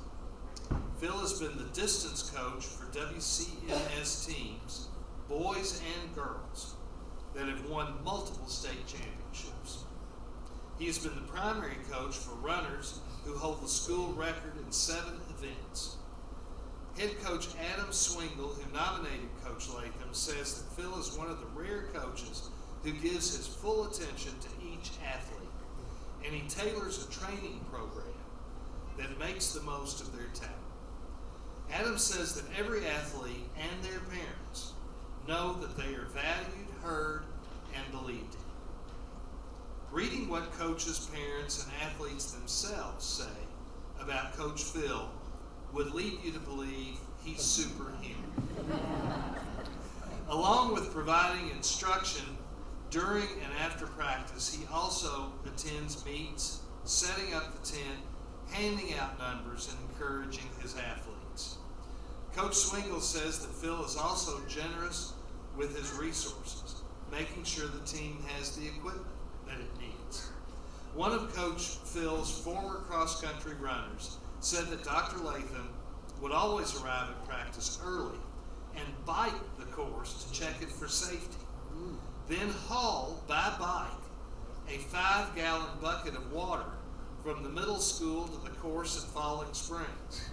Phil has been the distance coach for WCPS teams, boys and girls, that have won multiple state championships. He has been the primary coach for runners who hold the school record in 7 events. Head coach Adam Swingle, who nominated Coach Latham, says that Phil is one of the rare coaches who gives his full attention to each athlete, and he tailors a training program that makes the most of their talent. Adam says that every athlete and their parents know that they are valued, heard, and believed in. Reading what coaches, parents, and athletes themselves say about Coach Phil would lead you to believe he's superhuman. Along with providing instruction during and after practice, he also attends meets, setting up the tent, handing out numbers, and encouraging his athletes. Coach Swingle says that Phil is also generous with his resources, making sure the team has the equipment that it needs. One of Coach Phil's former cross-country runners said that Dr. Latham would always arrive at practice early and bike the course to check it for safety, then haul by bike a 5-gallon bucket of water from the middle school to the course at Falling Springs,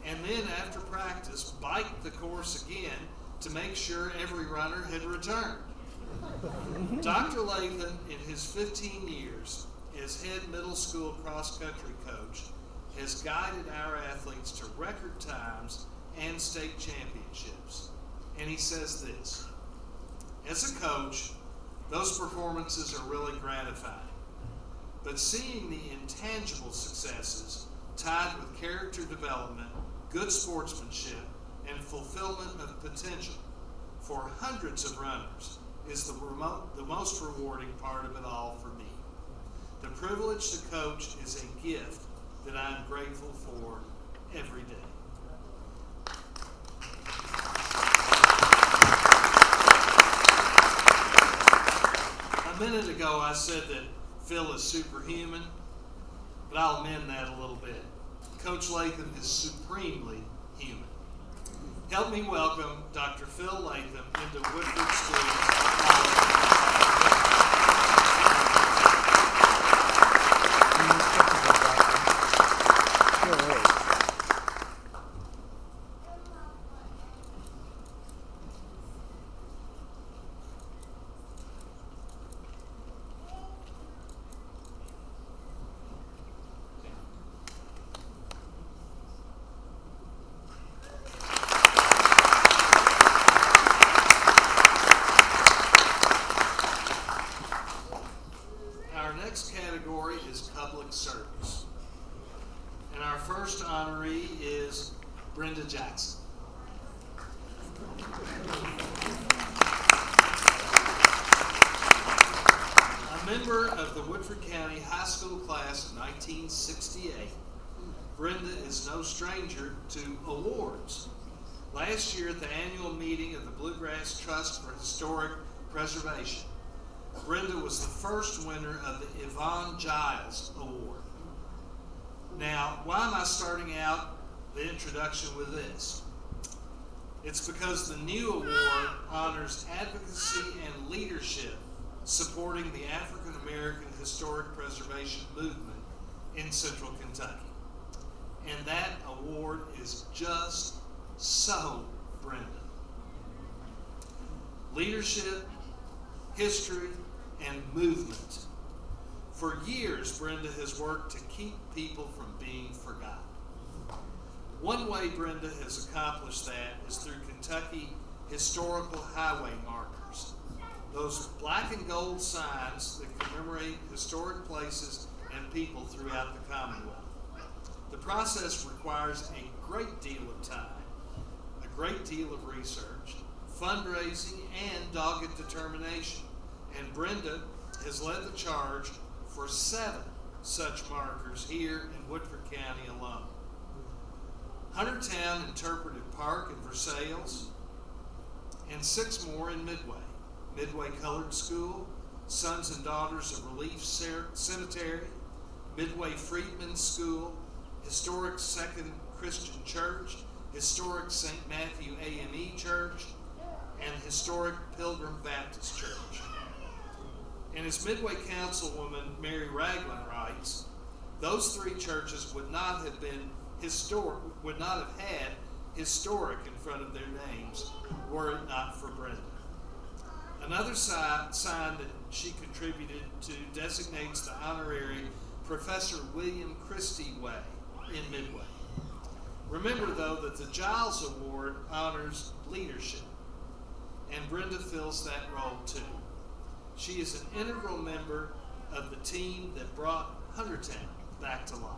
and then after practice bike the course again to make sure every runner had returned. Dr. Latham, in his 15 years as head middle school cross-country coach, has guided our athletes to record times and state championships. And he says this: as a coach, those performances are really gratifying. But seeing the intangible successes tied with character development, good sportsmanship, and fulfillment of potential for hundreds of runners is the most rewarding part of it all for me. The privilege to coach is a gift that I'm grateful for every day. A minute ago I said that Phil is superhuman, but I'll amend that a little bit. Coach Latham is supremely human. Help me welcome Dr. Phil Latham into Woodford School's service. And our first honoree is Brenda Jackson. A member of the Woodford County High School class of 1968, Brenda is no stranger to awards. Last year at the annual meeting of the Bluegrass Trust for Historic Preservation, Brenda was the first winner of the Yvonne Giles Award. Now, why am I starting out the introduction with this? It's because the new award honors advocacy and leadership supporting the African American historic preservation movement in Central Kentucky. And that award is just so Brenda. leadership, history, and movement. For years, Brenda has worked to keep people from being forgotten. One way Brenda has accomplished that is through Kentucky historical highway markers, those black and gold signs that commemorate historic places and people throughout the Commonwealth. The process requires a great deal of time, a great deal of research, fundraising, and dogged determination. And Brenda has led the charge for 7 such markers here in Woodford County alone. Huntertown Interpretive Park in Versailles, and 6 more in Midway Colored School, Sons and Daughters of Relief Cemetery, Midway Freedmen's School, Historic Second Christian Church, Historic St. Matthew AME Church, and Historic Pilgrim Baptist Church. And as Midway Councilwoman Mary Ragland writes, those 3 churches would not have had historic in front of their names were it not for Brenda. Another sign that she contributed to designates the honorary Professor William Christie Way in Midway. Remember, though, that the Giles Award honors leadership, and Brenda fills that role too. She is an integral member of the team that brought Huntertown back to life.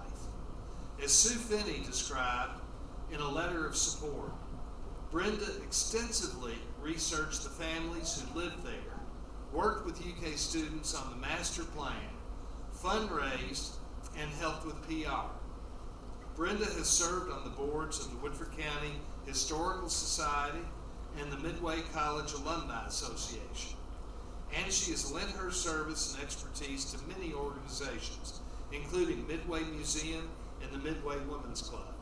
As Sue Finney described in a letter of support, Brenda extensively researched the families who lived there, worked with UK students on the master plan, fundraised, and helped with PR. Brenda has served on the boards of the Woodford County Historical Society and the Midway College Alumni Association, and she has lent her service and expertise to many organizations, including Midway Museum and the Midway Women's Club.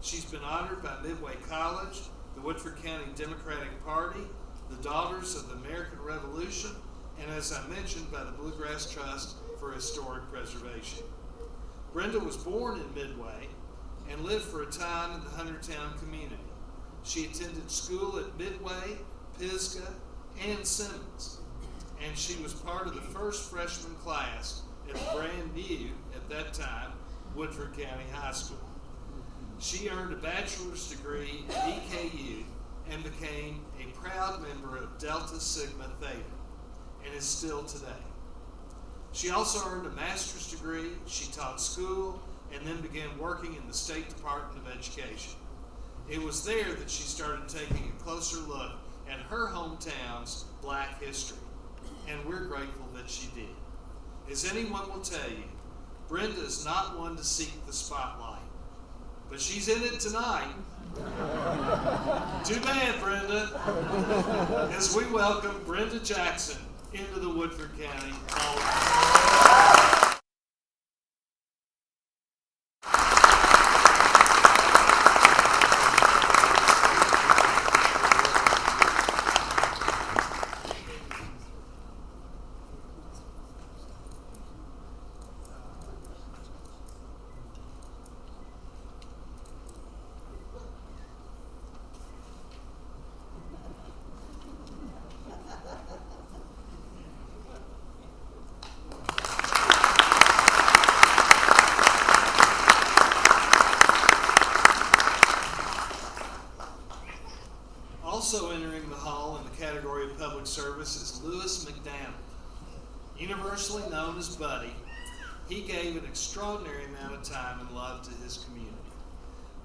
She's been honored by Midway College, the Woodford County Democratic Party, the Daughters of the American Revolution, and as I mentioned, by the Bluegrass Trust for Historic Preservation. Brenda was born in Midway and lived for a time in the Huntertown community. She attended school at Midway, Pisgah, and Simmons, and she was part of the first freshman class at the brand new, at that time, Woodford County High School. She earned a bachelor's degree at EKU and became a proud member of Delta Sigma Theta, and is still today. She also earned a master's degree, she taught school, and then began working in the State Department of Education. It was there that she started taking a closer look at her hometown's Black history, and we're grateful that she did. As anyone will tell you, Brenda is not one to seek the spotlight, but she's in it tonight. Too bad, Brenda, as we welcome Brenda Jackson into the Woodford County Hall of Fame. Also entering the hall in the category of public service is Lewis McDaniel. Universally known as Buddy, he gave an extraordinary amount of time and love to his community.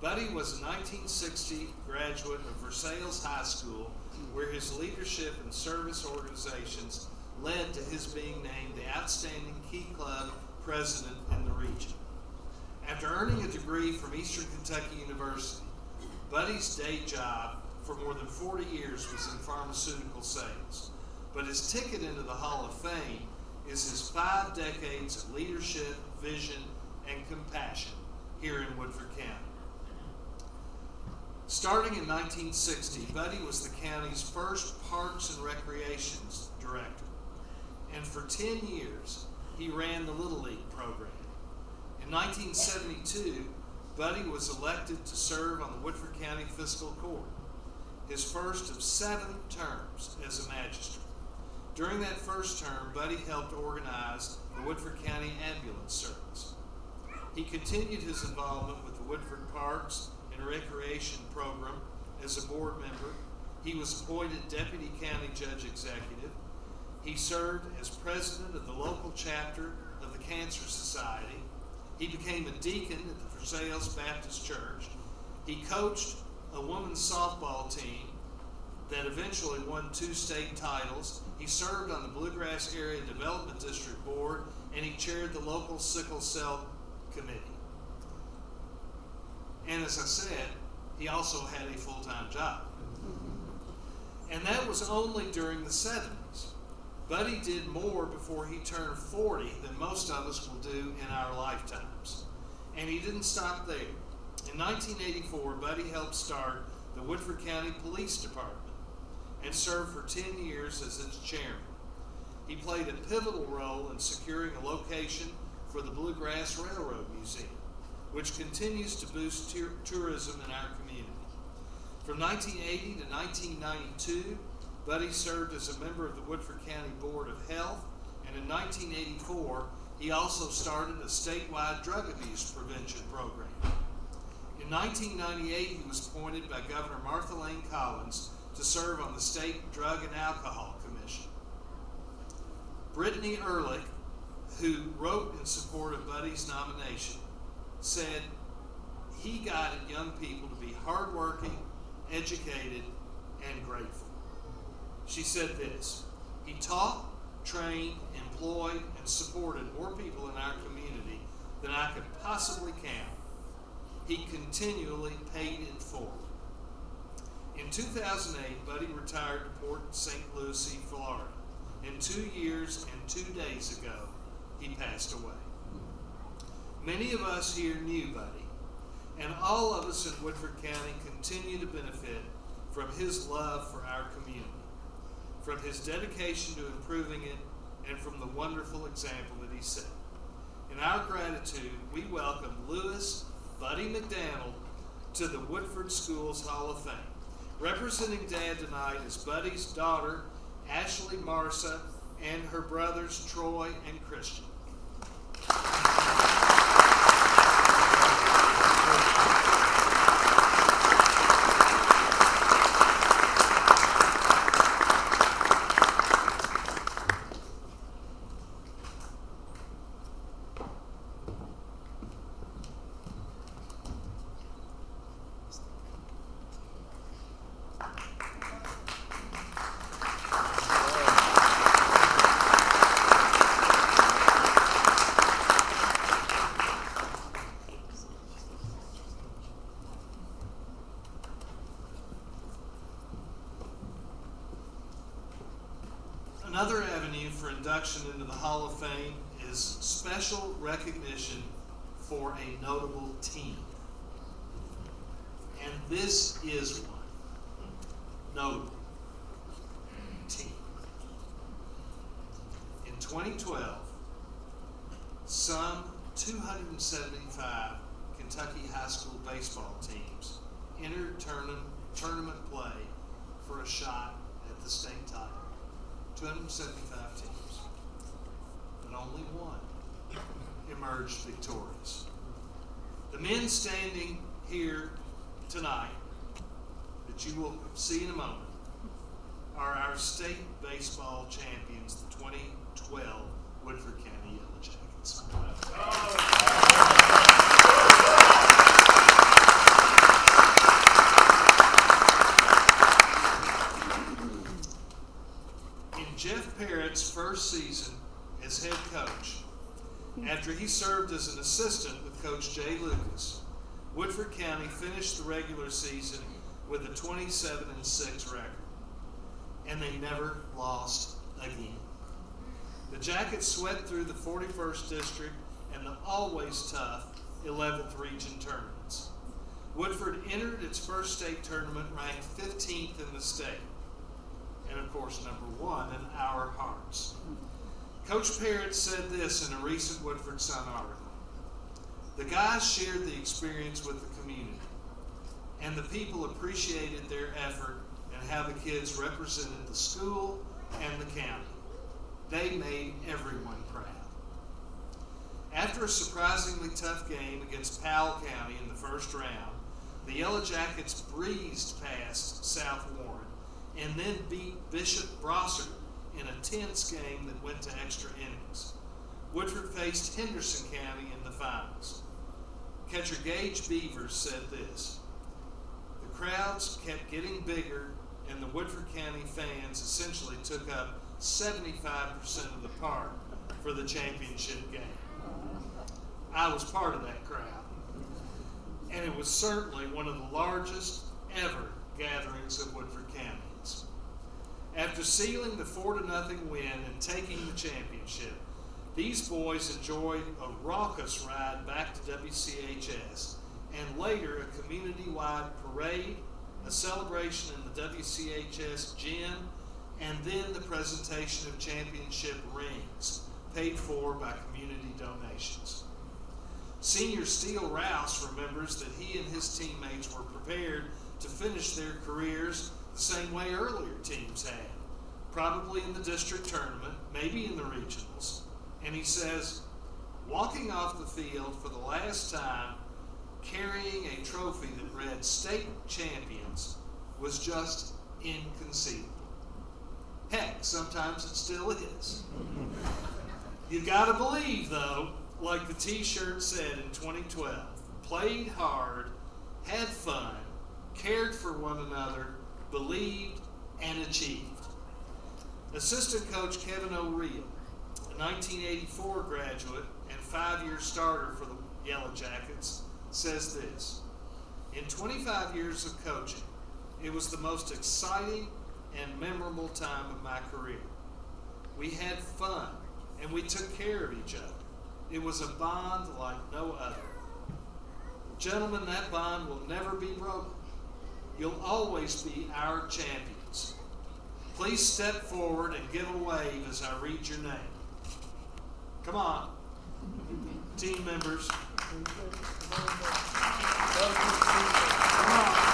Buddy was a 1960 graduate of Versailles High School, where his leadership and service organizations led to his being named the Outstanding Key Club President in the region. After earning a degree from Eastern Kentucky University, Buddy's day job for more than 40 years was in pharmaceutical sales, but his ticket into the Hall of Fame is his 5 decades of leadership, vision, and compassion here in Woodford County. Starting in 1960, Buddy was the county's first Parks and Recreations director, and for 10 years, he ran the Little League program. In 1972, Buddy was elected to serve on the Woodford County Fiscal Court. his first of 7 terms as a magistrate. During that first term, Buddy helped organize the Woodford County Ambulance Service. He continued his involvement with the Woodford Parks and Recreation Program as a board member. He was appointed Deputy County Judge Executive. He served as president of the local chapter of the Cancer Society. He became a deacon at the Versailles Baptist Church. He coached a women's softball team that eventually won 2 state titles. He served on the Bluegrass Area Development District Board, and he chaired the local sickle cell committee. And as I said, he also had a full-time job. And that was only during the 70s. Buddy did more before he turned 40 than most of us will do in our lifetimes. And he didn't stop there. In 1984, Buddy helped start the Woodford County Police Department and served for 10 years as its chairman. He played a pivotal role in securing a location for the Bluegrass Railroad Museum, which continues to boost tourism in our community. From 1980 to 1992, Buddy served as a member of the Woodford County Board of Health, and in 1984, he also started a statewide drug abuse prevention program. In 1998, he was appointed by Governor Martha Lane Collins to serve on the State Drug and Alcohol Commission. Brittany Ehrlich, who wrote in support of Buddy's nomination, said he guided young people to be hardworking, educated, and grateful. She said this: he taught, trained, employed, and supported more people in our community than I could possibly count. He continually paid it forward. In 2008, Buddy retired to Port St. Lucie, Florida. And 2 years and 2 days ago, he passed away. Many of us here knew Buddy, and all of us in Woodford County continue to benefit from his love for our community, from his dedication to improving it, and from the wonderful example that he set. In our gratitude, we welcome Lewis Buddy McDaniel to the Woodford Schools Hall of Fame. Representing Dad tonight is Buddy's daughter, Ashley Marsa, and her brothers, Troy and Christian. Another avenue for induction into the Hall of Fame is special recognition for a notable team. And this is one notable team. In 2012, some 275 Kentucky high school baseball teams entered tournament play for a shot at the state title. 275 teams, but only one emerged victorious. The men standing here tonight, that you will see in a moment, are our state baseball champions, the 2012 Woodford County Yellow Jackets. Jeff Parrott's first season as head coach, after he served as an assistant with Coach Jay Lucas, Woodford County finished the regular season with a 27-6 record, and they never lost again. The Jackets swept through the 41st District and the always tough 11th Region tournaments. Woodford entered its first state tournament ranked 15th in the state, and of course number 1 in our hearts. Coach Parrott said this in a recent Woodford Sun article: the guys shared the experience with the community, and the people appreciated their effort and how the kids represented the school and the county. They made everyone proud. After a surprisingly tough game against Powell County in the first round, the Yellow Jackets breezed past South Warren and then beat Bishop Brossard in a tense game that went to extra innings. Woodford faced Henderson County in the finals. Catcher Gage Beavers said this: "The crowds kept getting bigger and the Woodford County fans essentially took up 75% of the park for the championship game." I was part of that crowd, and it was certainly one of the largest ever gatherings of Woodford County's. After sealing the 4-0 win and taking the championship, these boys enjoyed a raucous ride back to WCHS and later a community-wide parade, a celebration in the WCHS gym, and then the presentation of championship rings paid for by community donations. Senior Steele Rouse remembers that he and his teammates were prepared to finish their careers the same way earlier teams had, probably in the district tournament, maybe in the regionals. And he says, walking off the field for the last time, carrying a trophy that read state champions was just inconceivable. Heck, sometimes it still is. You gotta believe, though, like the t-shirt said in 2012, played hard, had fun, cared for one another, believed, and achieved. Assistant coach Kevin O'Reel, a 1984 graduate and 5-year starter for the Yellow Jackets, says this: "In 25 years of coaching, it was the most exciting and memorable time of my career. We had fun and we took care of each other. It was a bond like no other. Gentlemen, that bond will never be broken. You'll always be our champions. Please step forward and give a wave as I read your name. Come on, team members. Come on.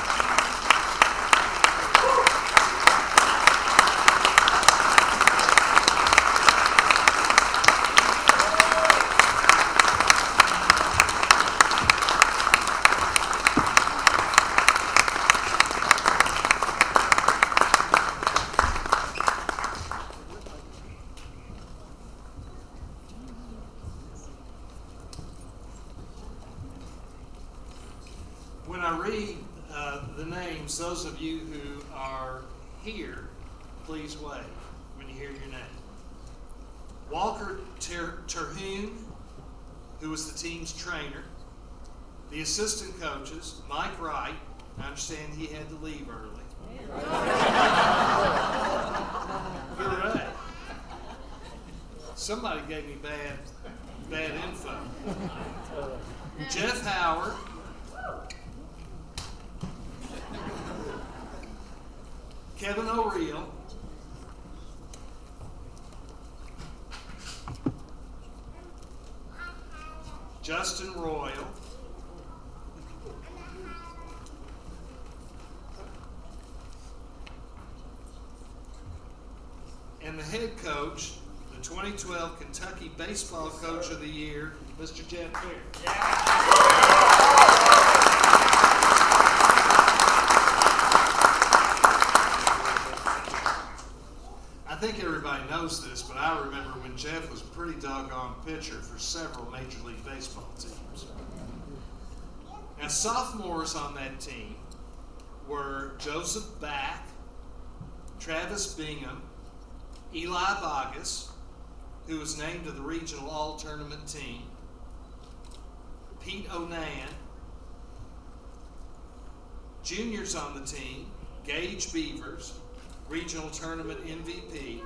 When I read the names, those of you who are here, please wave when you hear your name. Walker Terhune, who was the team's trainer. The assistant coaches, Mike Wright. I understand he had to leave early. You're right. Somebody gave me bad info. Jeff Howard. Kevin O'Reel, Justin Royal, and the head coach, the 2012 Kentucky Baseball Coach of the Year, Mr. Jeff Fair. I think everybody knows this, but I remember when Jeff was a pretty doggone pitcher for several Major League Baseball teams. Now, sophomores on that team were Joseph Back, Travis Bingham, Eli Bogus, who was named to the regional all-tournament team, Pete Onan. Juniors on the team, Gage Beavers, regional tournament MVP,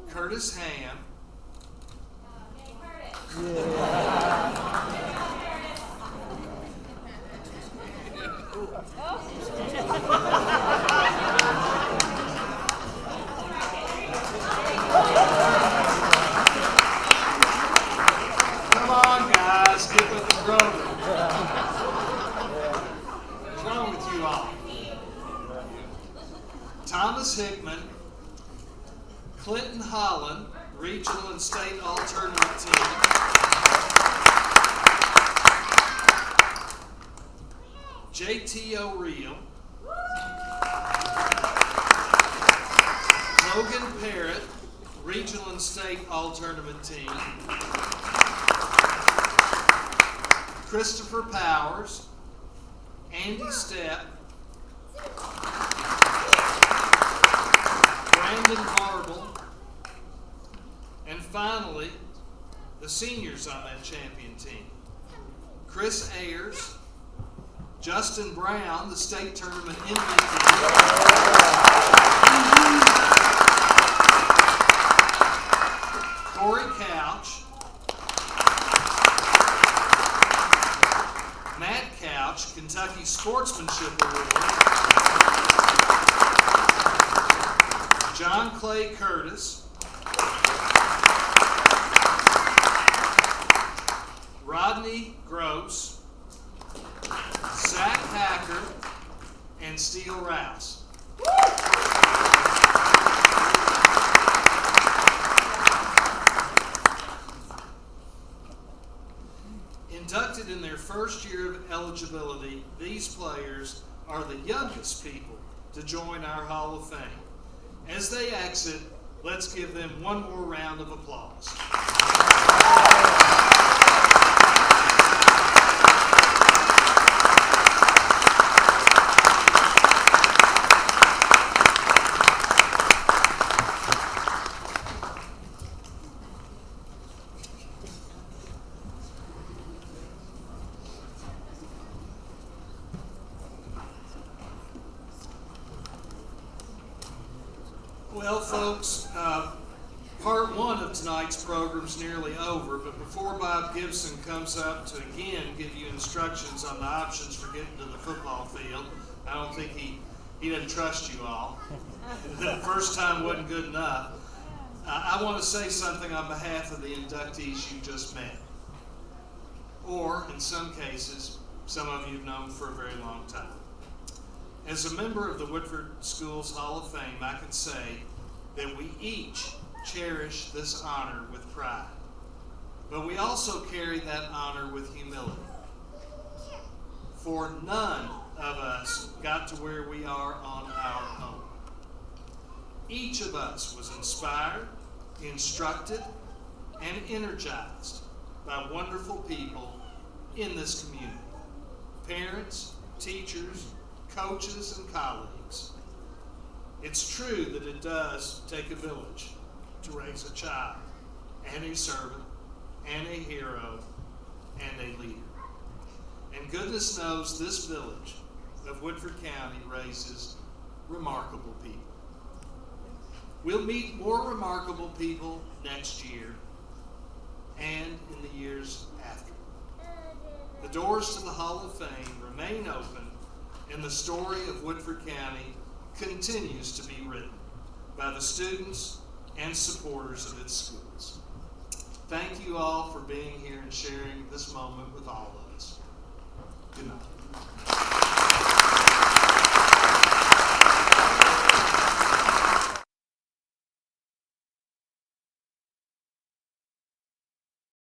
Curtis Ham, come on guys, get with the program. What's wrong with you all? Clinton Holland, regional and state all-tournament team. JT O'Reilly. Logan Parrott, regional and state all-tournament team. Christopher Powers, Andy Stepp, Brandon Harble, and finally, the seniors on that champion team. Chris Ayers, Justin Brown, the state tournament MVP, Corey Couch, Matt Couch, Kentucky Sportsmanship Award, John Clay Curtis, Rodney Gross, Zach Hacker, and Steele Rouse. Inducted in their first year of eligibility, these players are the youngest people to join our Hall of Fame. As they exit, let's give them one more round of applause. Well, folks, part one of tonight's program is nearly over, but before Bob Gibson comes up to again give you instructions on the options for getting to the football field, I don't think he doesn't trust you all. The first time wasn't good enough. I want to say something on behalf of the inductees you just met, or in some cases, some of you have known for a very long time. As a member of the Woodford Schools Hall of Fame, I can say that we each cherish this honor with pride, but we also carry that honor with humility. For none of us got to where we are on our own. Each of us was inspired, instructed, and energized by wonderful people in this community. Parents, teachers, coaches, and colleagues. It's true that it does take a village to raise a child, and a servant, and a hero, and a leader. And goodness knows this village of Woodford County raises remarkable people. We'll meet more remarkable people next year and in the years after. The doors to the Hall of Fame remain open, and the story of Woodford County continues to be written by the students and supporters of its schools. Thank you all for being here and sharing this moment with all of us. Good night.